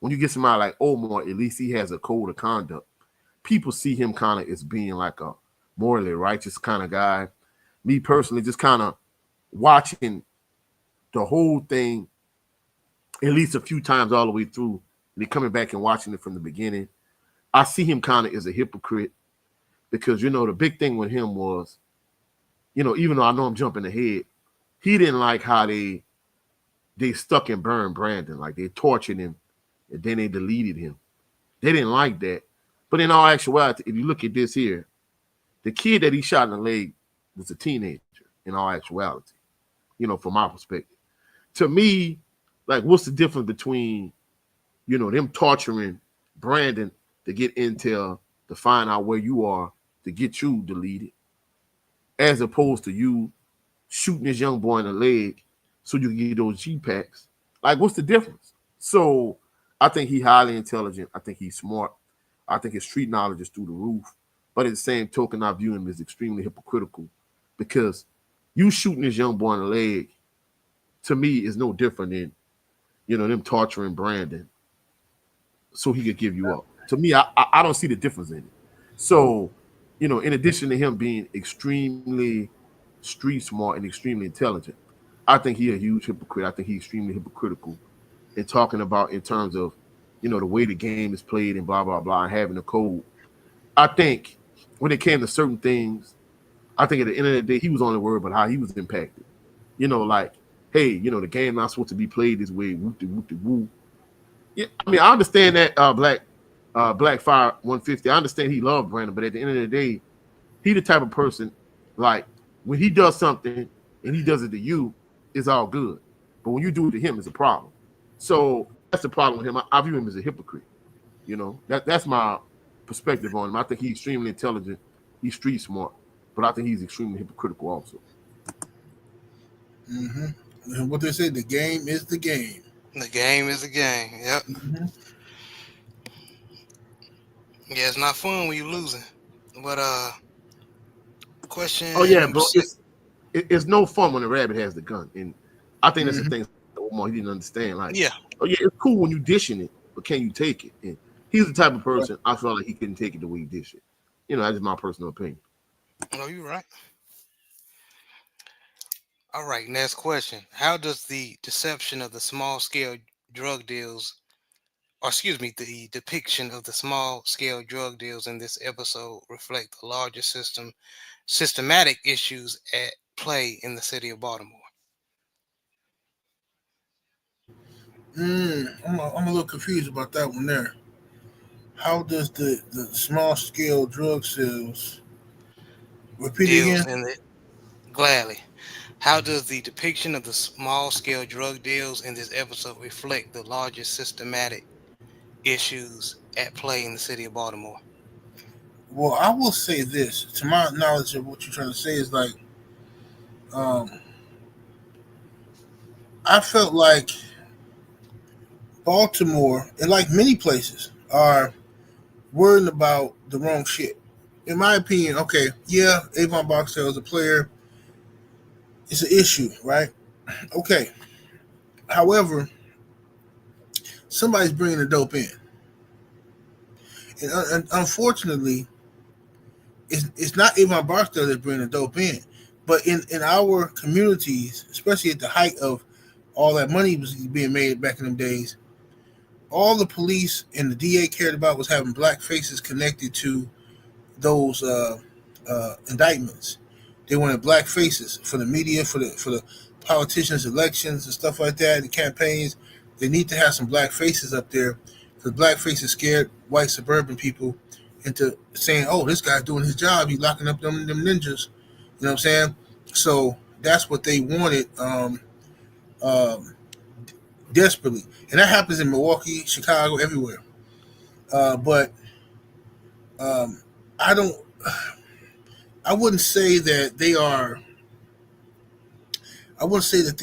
When you get somebody like Omar, at least he has a code of conduct. People see him kind of as being like a morally righteous kind of guy. Me personally, just kind of watching the whole thing at least a few times all the way through, and then coming back and watching it from the beginning, I see him kind of as a hypocrite because, the big thing with him was, even though I know I'm jumping ahead, he didn't like how they stuck and burned Brandon. Like they tortured him and then they deleted him. They didn't like that. But in all actuality, if you look at this here, the kid that he shot in the leg was a teenager in all actuality, from my perspective. To me, like, what's the difference between, them torturing Brandon to get intel, to find out where you are, to get you deleted, as opposed to you shooting this young boy in the leg so you can get those G-packs? Like, what's the difference? So I think he's highly intelligent. I think he's smart. I think his street knowledge is through the roof. But at the same token, I view him as extremely hypocritical because you shooting this young boy in the leg, to me, is no different than, them torturing Brandon so he could give you up. To me, I don't see the difference in it. So, in addition to him being extremely street smart and extremely intelligent, I think he's a huge hypocrite. I think he's extremely hypocritical in talking about in terms of, the way the game is played and blah, blah, blah, and having a code. I think when it came to certain things, I think at the end of the day, he was only worried about how he was impacted. Like, hey, the game not supposed to be played this way. Woo. Yeah, I mean, I understand that Black Fire 150. I understand he loved Brandon, but at the end of the day, he the type of person, like, when he does something and he does it to you, it's all good. But when you do it to him, it's a problem. So that's the problem with him. I view him as a hypocrite. That's my perspective on him. I think he's extremely intelligent. He's street smart, but I think he's extremely hypocritical also. Mm-hmm. And what they say, the game is the game. The game is the game. Yep. Mm-hmm. Yeah, it's not fun when you're losing. But question. Oh yeah, bro. It's no fun when the rabbit has the gun, and I think that's the thing Omar he didn't understand. Like, yeah, oh yeah, it's cool when you dishing it, but can you take it? And he's the type of person I felt like he couldn't take it the way he dish it. That's just my personal opinion. Oh, you're right. All right, next question. How does the deception of the small-scale drug deals, or excuse me, the depiction of the small-scale drug deals in this episode reflect the larger systematic issues at play in the city of Baltimore? I'm a little confused about that one there. How does the small-scale drug sales, repeat it again? Gladly. How does the depiction of the small-scale drug deals in this episode reflect the larger systematic issues at play in the city of Baltimore? Well, I will say this. To my knowledge of what you're trying to say is like, I felt like Baltimore, and like many places, are worrying about the wrong shit. In my opinion, okay, yeah, Avon Barksdale is a player. It's an issue, right? Okay. However, somebody's bringing the dope in. And unfortunately, it's not Avon Barksdale that's bringing the dope in. But in our communities, especially at the height of all that money was being made back in them days, all the police and the DA cared about was having black faces connected to those indictments. They wanted black faces for the media, for the politicians' elections and stuff like that, and campaigns. They need to have some black faces up there because black faces scared white suburban people into saying, "Oh, this guy's doing his job. He's locking up them ninjas." You know what I'm saying? So that's what they wanted desperately, and that happens in Milwaukee, Chicago, everywhere. But I wouldn't say that they are. I wouldn't say that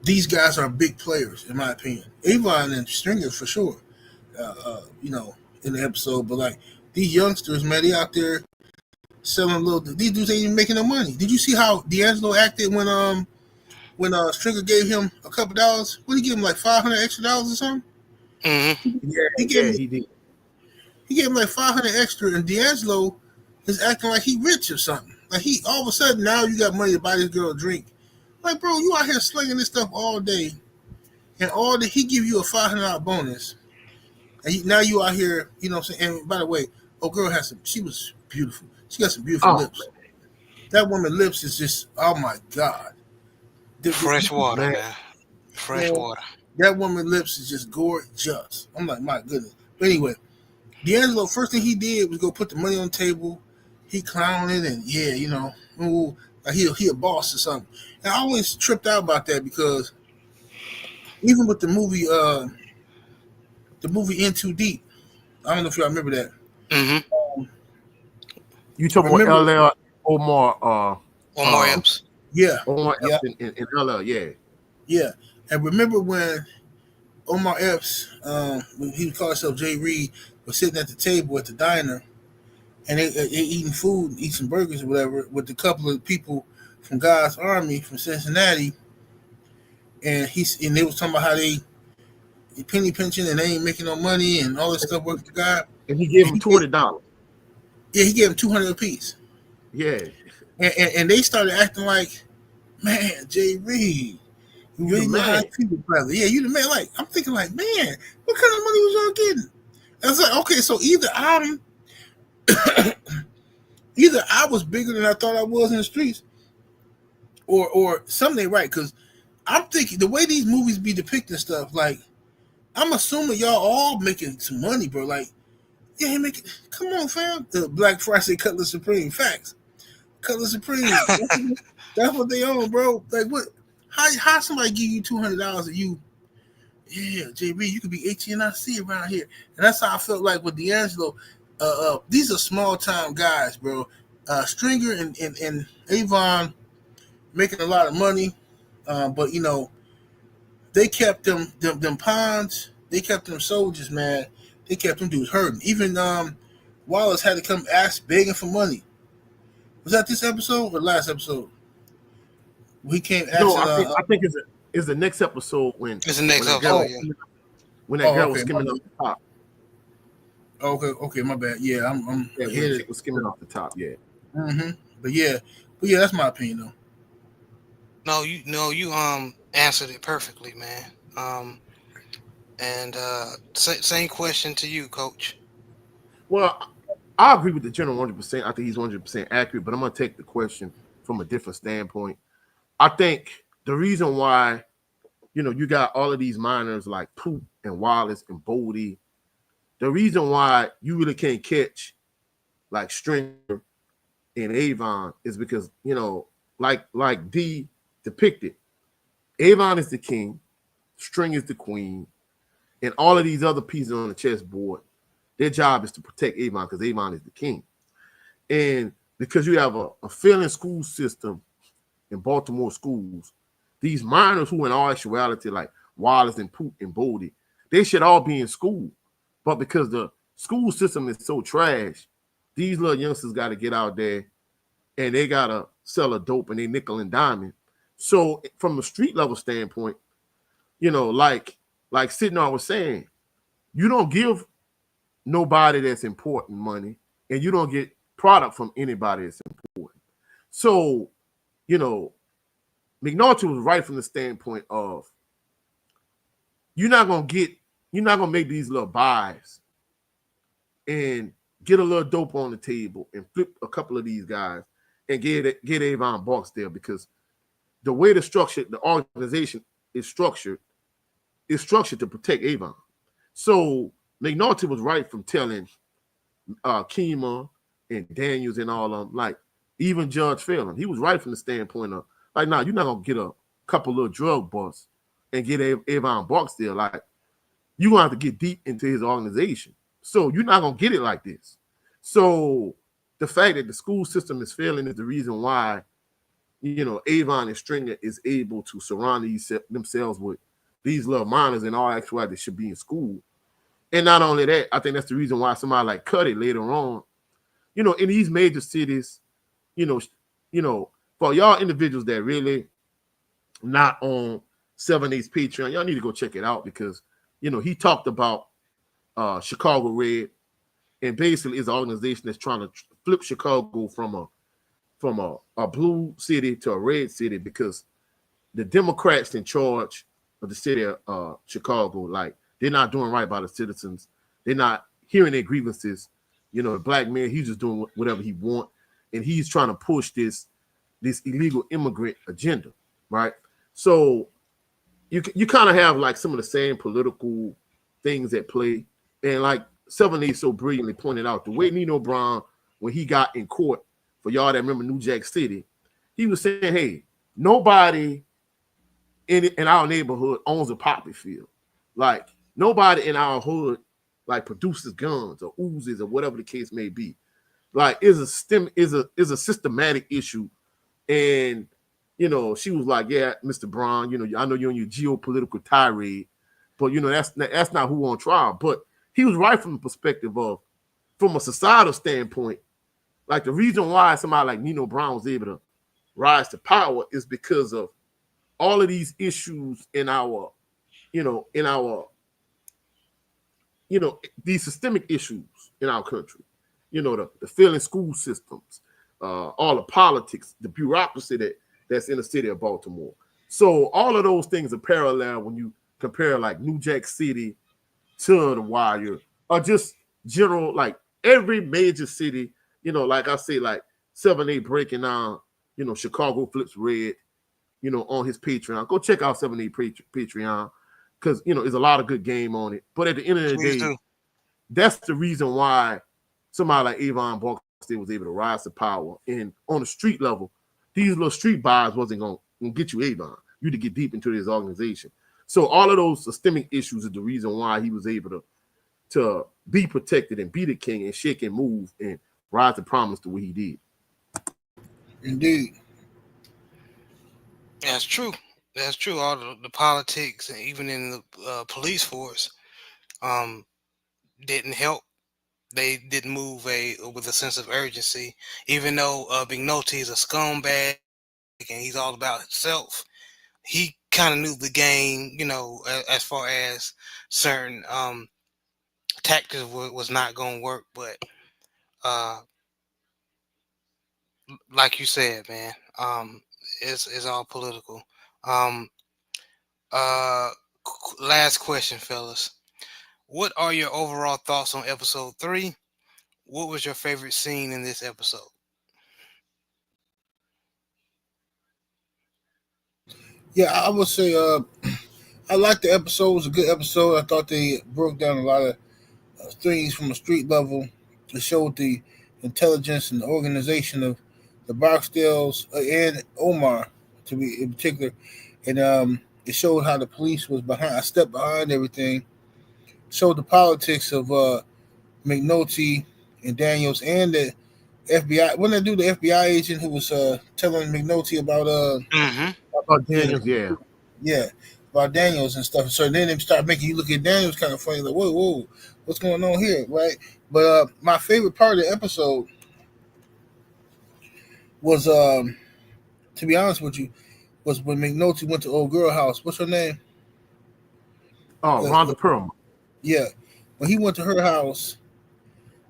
these guys are big players, in my opinion. Avon and Stringer for sure. you know, in the episode. But like these youngsters, man, they out there selling little. These dudes ain't even making no money. Did you see how D'Angelo acted when Stringer gave him a couple dollars? What did he give him, like $500 extra or something? Mm-hmm. He gave he did. He gave him like $500 extra, and D'Angelo is acting like he rich or something. Like he all of a sudden now you got money to buy this girl a drink. Like, bro, you out here slinging this stuff all day, and all that he give you a $500 bonus, and now you out here, you know what I'm saying? And by the way, girl she was beautiful. She got some beautiful lips. Man. That woman's lips is just, oh my God. Fresh water, man. Fresh water. That woman's lips is just gorgeous. I'm like, my goodness. But anyway, D'Angelo, first thing he did was go put the money on the table. He clowned it, and yeah, you know, ooh, like he a boss or something. And I always tripped out about that because even with the movie In Too Deep, I don't know if y'all remember that. Mm-hmm. You talking about LL Omar Epps? Yeah, Omar Epps in LL, yeah. Yeah, and remember when Omar Epps, when he would call himself Jay Reed, was sitting at the table at the diner, and they eating food, eating some burgers or whatever, with a couple of people from God's Army from Cincinnati, and they was talking about how they penny pinching and they ain't making no money and all this stuff working for God. And he gave him $200. Yeah, he gave him $200 apiece. Yeah, and they started acting like, man, Jay Reed, you really know how to treat your brother. Yeah, you the man. Like, I'm thinking like, man, what kind of money was y'all getting? I was like, okay, so either I was bigger than I thought I was in the streets, or something ain't right. Because I'm thinking the way these movies be depicting stuff, like, I'm assuming y'all all making some money, bro. Like, yeah, making. Come on, fam. The Black Friday Cutlass Supreme. Facts. Cutlass Supreme. That's what they own, bro. Like, what? How somebody give you $200 and you, yeah, JB, you could be HNIC around here. And that's how I felt like with D'Angelo. These are small time guys, bro. Stringer and Avon making a lot of money, but you know, they kept them pawns. They kept them soldiers, man. They kept them dudes hurting. Even Wallace had to come begging for money. Was that this episode or last episode? We came. I think it's the next episode when it's the next episode. When that girl was skimming off the top. Okay, my bad. Yeah, I'm it was skimming off the top. Yeah. Mm-hmm. But yeah, that's my opinion though. No, you answered it perfectly, man. And same question to you, Coach. Well, I agree with the general 100%. I think he's 100% accurate, but I'm gonna take the question from a different standpoint. I think the reason why, you know, you got all of these minors like Poop and Wallace and Bodie, the reason why you really can't catch like Stringer and Avon is because, you know, like D depicted, Avon is the king, String is the queen, and all of these other pieces on the chessboard, their job is to protect Avon because Avon is the king. And because you have a failing school system in Baltimore schools, these minors who in all actuality, like Wallace and Poop and Bodie, they should all be in school. But because the school system is so trash, these little youngsters got to get out there and they got to sell a dope and they nickel and diamond. So from a street level standpoint, you know, like Sidney was saying, you don't give nobody that's important money and you don't get product from anybody that's important. So, you know, McNulty was right from the standpoint of you're not gonna make these little buys and get a little dope on the table and flip a couple of these guys and get Avon Barksdale, because the way the organization is structured to protect Avon. So McNulty was right from telling Kima and Daniels and all of them, like even Judge Phelan, he was right from the standpoint of like, nah, you're not gonna get a couple little drug busts and get Avon Barksdale. Like, you're gonna have to get deep into his organization. So you're not gonna get it like this. So the fact that the school system is failing is the reason why, you know, Avon and Stringer is able to surround themselves with these little minors in all actuality should be in school. And not only that, I think that's the reason why somebody like Cuddy later on, in these major cities, you know, for y'all individuals that really not on 7-8's Patreon, y'all need to go check it out because he talked about Chicago Red, and basically is an organization that's trying to flip Chicago from a blue city to a red city because the Democrats in charge of the city of Chicago, like they're not doing right by the citizens. They're not hearing their grievances. The black man, he's just doing whatever he wants, and he's trying to push this illegal immigrant agenda, right? So you kind of have like some of the same political things at play, and like 7-8 so brilliantly pointed out, the way Nino Brown, when he got in court, for y'all that remember New Jack City, he was saying, hey, nobody in our neighborhood owns a poppy field. Like nobody in our hood like produces guns or Uzis or whatever the case may be. Like is a systematic issue. And she was like, yeah, Mr. Brown, I know you're on your geopolitical tirade, but that's not who on trial. But he was right from the perspective of, from a societal standpoint, like the reason why somebody like Nino Brown was able to rise to power is because of all of these issues in our, these systemic issues in our country. The failing school systems, all the politics, the bureaucracy that's in the city of Baltimore. So all of those things are parallel when you compare like New Jack City to The Wire, or just general, like every major city, like I say, like 7-8 breaking down, Chicago Flips Red, on his Patreon. Go check out 7-8 Patreon because, there's a lot of good game on it. But at the end of the day, that's the reason why somebody like Avon Barksdale was able to rise to power. And on the street level, these little street buys wasn't going to get you Avon. You to get deep into this organization. So all of those systemic issues is the reason why he was able to be protected and be the king and shake and move and rise to promise the way he did. Indeed. That's true. That's true. All the politics and even in the police force didn't help. They didn't move with a sense of urgency, even though McNulty is a scumbag and he's all about himself. He kind of knew the game, as far as certain tactics was not going to work. But like you said, man, it's all political. Last question, fellas. What are your overall thoughts on episode 3? What was your favorite scene in this episode? Yeah, I would say I liked the episode. It was a good episode. I thought they broke down a lot of things from a street level. It showed the intelligence and the organization of the Barksdales and Omar, to be in particular, and it showed how the police was a step behind everything. Showed the politics of McNulty and Daniels and the FBI. When they do the FBI agent who was telling McNulty about Daniels, yeah, about Daniels and stuff. So then they start making you look at Daniels kind of funny, like whoa, what's going on here, right? But my favorite part of the episode was, to be honest with you, was when McNulty went to old girl house. What's her name? Oh, Rhonda Perlman. Yeah, when he went to her house,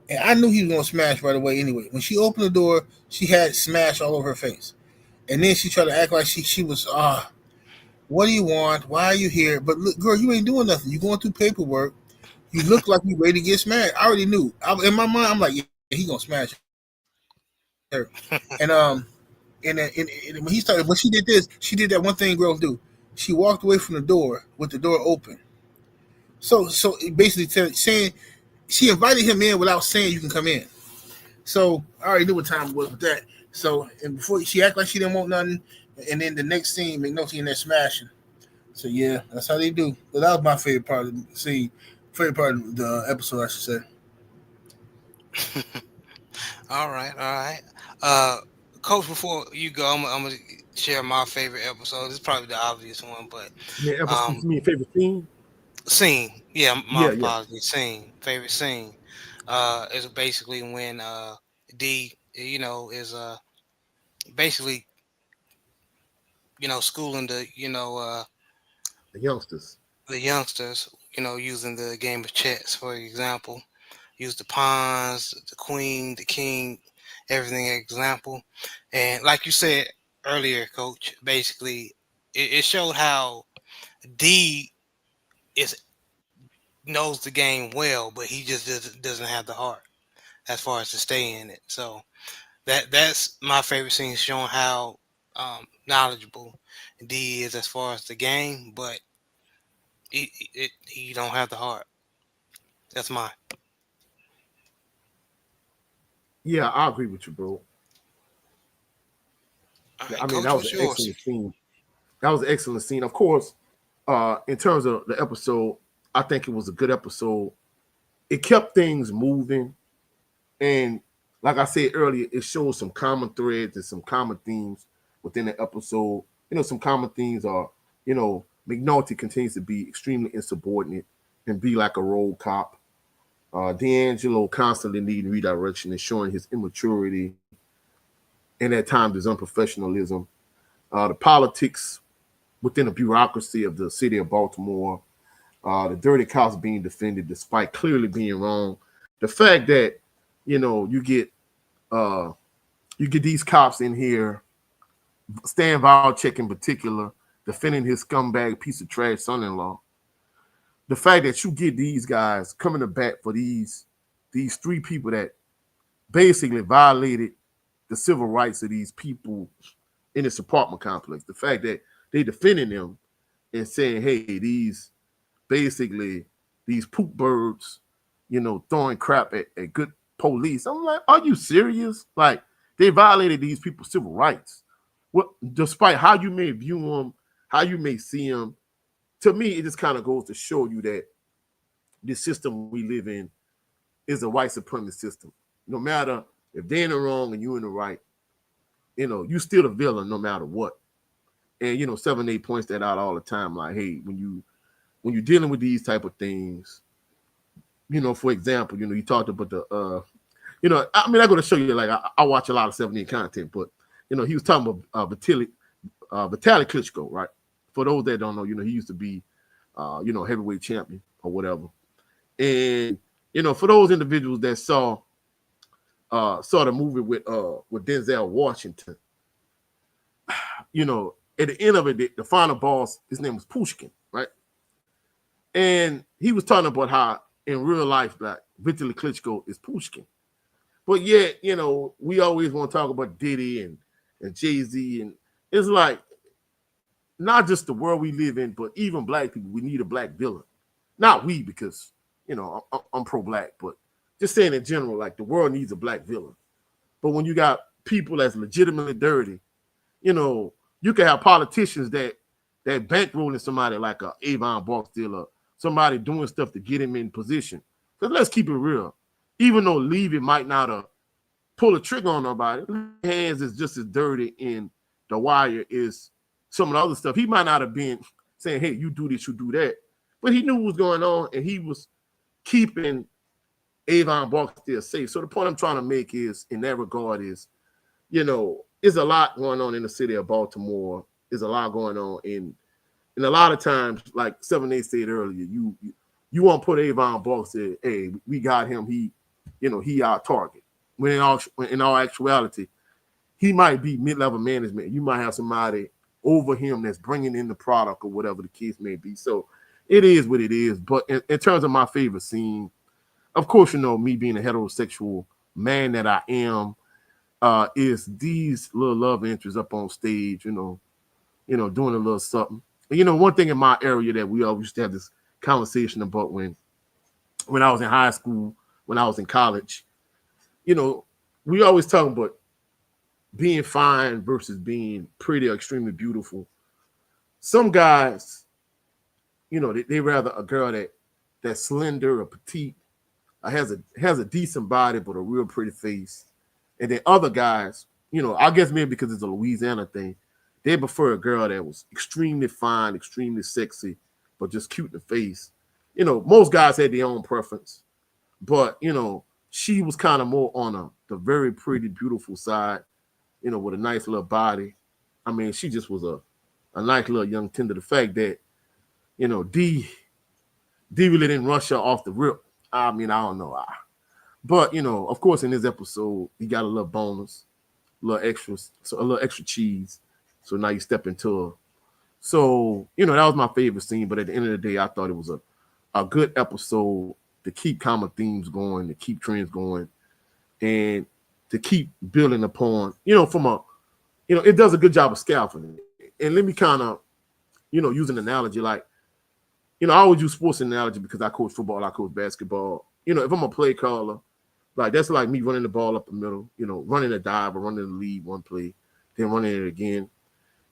and I knew he was gonna smash right away. Anyway, when she opened the door, she had smash all over her face, and then she tried to act like she was what do you want? Why are you here? But look, girl, you ain't doing nothing. You going through paperwork. You look like you ready to get smashed. I already knew. In my mind, I'm like, yeah, he gonna smash her. And when he started, when she did this, she did that one thing girls do. She walked away from the door with the door open. So basically saying she invited him in without saying you can come in. So I already knew what time it was with that. So and before she acted like she didn't want nothing, and then the next scene, McNulty in there smashing. So yeah, that's how they do. But that was my favorite part of the scene, favorite part of the episode, I should say. All right. Coach, before you go, I'm gonna share my favorite episode. It's probably the obvious one, but episode, you mean favorite scene? Scene. Yeah, my Yeah. apologies. Scene. Favorite scene. Is basically when D, is basically, schooling The youngsters. the youngsters, using the game of chess, for example. Use the pawns, the queen, the king, everything example. And like you said earlier, coach, basically it showed how D is knows the game well, but he just doesn't have the heart as far as to stay in it. So that's my favorite scene, showing how knowledgeable D is as far as the game, but he don't have the heart. That's mine. Yeah, I agree with you, bro. All I right, mean, that coach, was what's an yours? excellent scene. That was an excellent scene. Of course, in terms of the episode, I think it was a good episode. It kept things moving, and like I said earlier, it shows some common threads and some common themes within the episode. Some common themes are, McNulty continues to be extremely insubordinate and be like a road cop. D'Angelo constantly needing redirection and showing his immaturity and at times his unprofessionalism. The politics within the bureaucracy of the city of Baltimore, the dirty cops being defended despite clearly being wrong. The fact that uh, you get these cops in here, Stan Valchek in particular, defending his scumbag piece of trash son-in-law. The fact that you get these guys coming to bat for these three people that basically violated the civil rights of these people in this apartment complex. The fact that they defending them and saying, hey, basically these poop birds, throwing crap at good police. I'm like, are you serious? Like, they violated these people's civil rights. Well, despite how you may view them, how you may see them, to me, it just kind of goes to show you that this system we live in is a white supremacist system. No matter if they're in the wrong and you're in the right, you still a villain no matter what. And 7-8 points that out all the time. Like, hey, when you're dealing with these type of things, for example, you talked about the I mean, I'm going to show you, like, I watch a lot of 7-8 content, but he was talking about Vitaly Klitschko, right? For those that don't know, he used to be heavyweight champion or whatever. And for those individuals that saw the movie with Denzel Washington, at the end of it, the final boss, his name was Pushkin, right? And he was talking about how in real life, like, Vitaly Klitschko is Pushkin. But yet, we always want to talk about Diddy and Jay-Z, and it's like, not just the world we live in, but even black people, we need a black villain. Not we, because, I'm pro-black, but just saying in general, like, the world needs a black villain. But when you got people that's legitimately dirty, you can have politicians that bankrolling somebody like a Avon Barksdale or somebody doing stuff to get him in position. Because let's keep it real. Even though Levy might not have pulled a trigger on nobody, hands is just as dirty in The Wire is some of the other stuff. He might not have been saying, hey, you do this, you do that. But he knew what was going on, and he was keeping Avon Barksdale safe. So the point I'm trying to make is, in that regard, is, there's a lot going on in the city of Baltimore. There's a lot going on and a lot of times, like 7-8 said earlier, you won't put Avon Barksdale, hey, we got him, he our target. When in all actuality, he might be mid-level management. You might have somebody over him that's bringing in the product or whatever the case may be. So it is what it is. But in terms of my favorite scene, of course, me being a heterosexual man that I am, is these little love interests up on stage, doing a little something. And, one thing in my area that we always used to have this conversation about when I was in high school, when I was in college, we always talk about being fine versus being pretty or extremely beautiful. Some guys, they rather a girl that's slender or petite, has a decent body but a real pretty face. And then other guys, I guess maybe because it's a Louisiana thing, they prefer a girl that was extremely fine, extremely sexy, but just cute in the face. most guys had their own preference, but she was kind of more on the very pretty, beautiful side, with a nice little body. I mean, she just was a nice little young tender. The fact that, D really didn't rush her off the rip. I mean, I don't know. But, of course, in this episode, he got a little bonus, a little extra cheese. So now you step into her. So, that was my favorite scene. But at the end of the day, I thought it was a good episode to keep common themes going, to keep trends going, and to keep building upon, it does a good job of scaffolding. And let me kind of, use an analogy. Like, I always use sports analogy because I coach football, I coach basketball. If I'm a play caller, like that's like me running the ball up the middle, running a dive or running the lead one play, then running it again,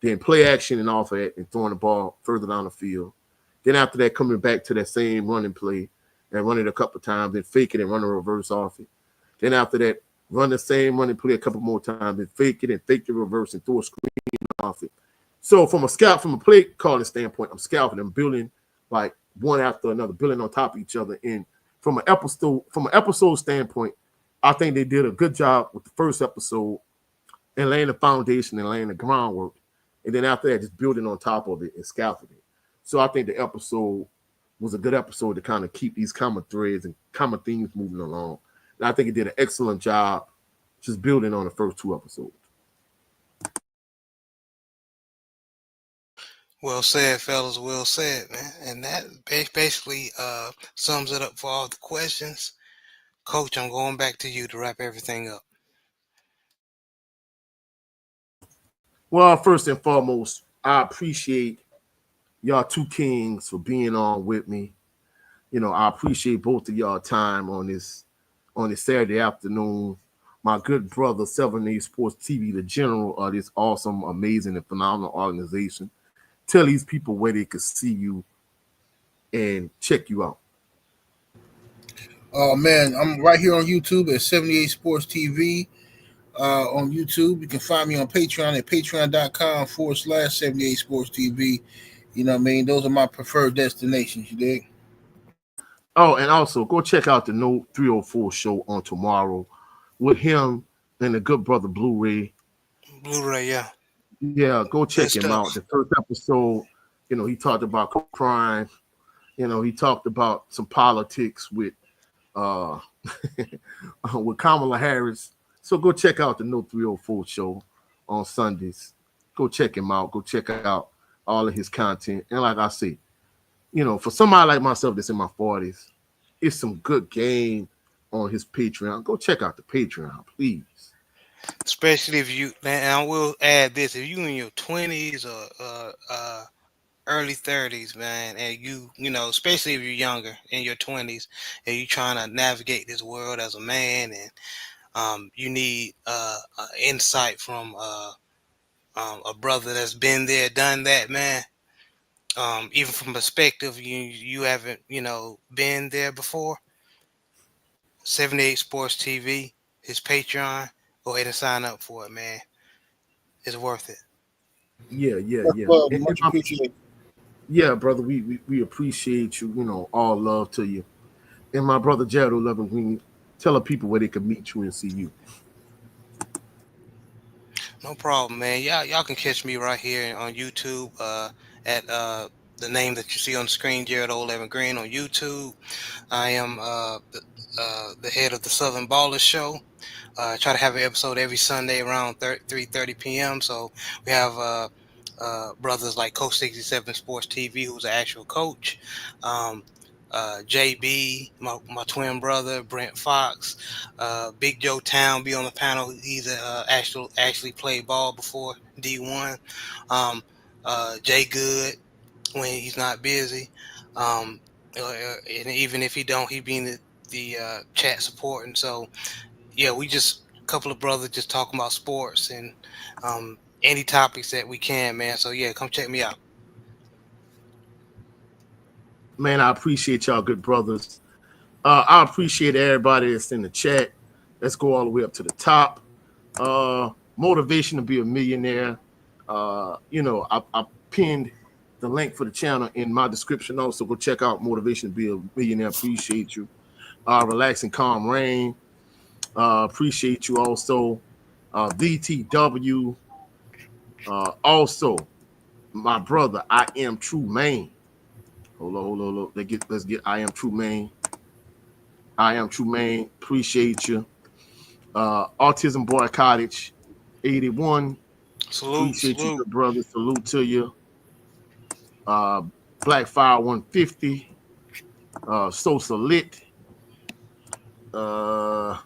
then play action and off it and throwing the ball further down the field. Then after that, coming back to that same running play and run it a couple of times, then fake it and run a reverse off it. Then after that, run the same running play a couple more times, then fake it and fake the reverse and throw a screen off it. So from a play calling standpoint, I'm scouting, I'm building like one after another, building on top of each other. And from an episode standpoint, I think they did a good job with the first episode and laying the foundation and laying the groundwork. And then after that, just building on top of it and scaffolding. So I think the episode was a good episode to kind of keep these common threads and common themes moving along. And I think it did an excellent job just building on the first two episodes. Well said, fellas. Well said, man. And that basically sums it up for all the questions. Coach, I'm going back to you to wrap everything up. Well, first and foremost, I appreciate y'all two kings for being on with me. I appreciate both of y'all time on this Saturday afternoon. My good brother, 7A Sports TV, the general of this awesome, amazing, and phenomenal organization. Tell these people where they can see you and check you out. Oh man, I'm right here on YouTube at 78 Sports TV. On YouTube, you can find me on Patreon at patreon.com/78 Sports TV. You know what I mean? Those are my preferred destinations, you dig? Oh, and also go check out the No 304 show on tomorrow with him and the good brother Blu-ray. Blu-ray, yeah. Yeah, go check him out. The first episode, he talked about crime. He talked about some politics with with Kamala Harris. So go check out the No 304 show on Sundays. Go check him out. Go check out all of his content. And like I say, for somebody like myself that's in my 40s, it's some good game on his Patreon. Go check out the Patreon, please. Especially if you, and I will add this, if you in your 20s or early 30s, man, and especially if you're younger in your 20s and you're trying to navigate this world as a man, and you need insight from a brother that's been there, done that, man. Even from perspective you haven't been there before. 78 Sports TV, his Patreon. Go ahead and sign up for it, man. It's worth it. Yeah. Well, much appreciated. Yeah, brother, we appreciate you. All love to you. And my brother Jared Loving Green, tell the people where they can meet you and see you. No problem, man. Y'all can catch me right here on YouTube at the name that you see on the screen, Jared 11 Green on YouTube. I am the head of the Southern Ballers Show. I try to have an episode every Sunday around 3:30 p.m. So we have brothers like Coach 67 Sports TV, who's an actual coach. JB, my twin brother, Brent Fox, Big Joe Town be on the panel. He's actually played ball before D1. Jay Good when he's not busy. And even if he don't, he be in the chat support. And so, yeah, we just a couple of brothers just talking about sports and any topics that we can, man. So yeah, come check me out. Man, I appreciate y'all, good brothers. I appreciate everybody that's in the chat. Let's go all the way up to the top. Motivation to be a millionaire. I pinned the link for the channel in my description. Also, go check out Motivation to Be a Millionaire. Appreciate you. Relax and Calm Rain. Appreciate you also. VTW. Also, my brother, I Am True Maine. Hold on. Let's get I Am True Maine. I Am True Maine. Appreciate you. Autism Boy Cottage 81. Appreciate you, good brother. Salute to you. Black Fire 150. Sosa Lit. Of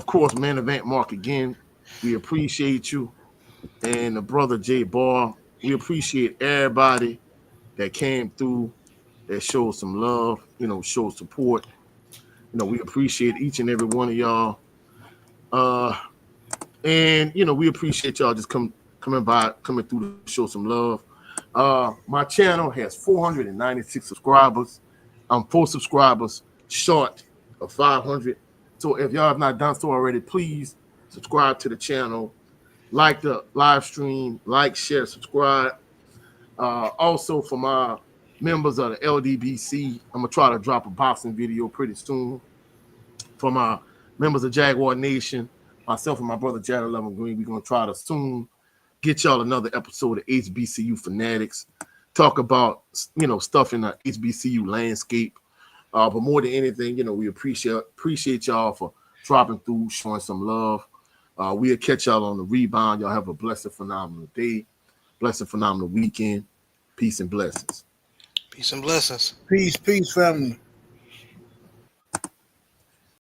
course, Man Event Mark again. We appreciate you. And the brother J Bar. We appreciate everybody that came through, that showed some love, showed support. We appreciate each and every one of y'all. And we appreciate y'all just coming through to show some love. My channel has 496 subscribers. I'm 4 subscribers short of 500. So if y'all have not done so already, please subscribe to the channel, like the live stream, like, share, subscribe. Also, for my members of the LDBC, I'm gonna try to drop a boxing video pretty soon. For my members of Jaguar Nation, myself and my brother Jared Levin Green, we're gonna try to soon get y'all another episode of HBCU Fanatics. Talk about stuff in the HBCU landscape. But more than anything, we appreciate y'all for dropping through, showing some love. We'll catch y'all on the rebound. Y'all have a blessed, phenomenal day, blessed, phenomenal weekend. Peace and blessings. Peace and blessings. Peace, family.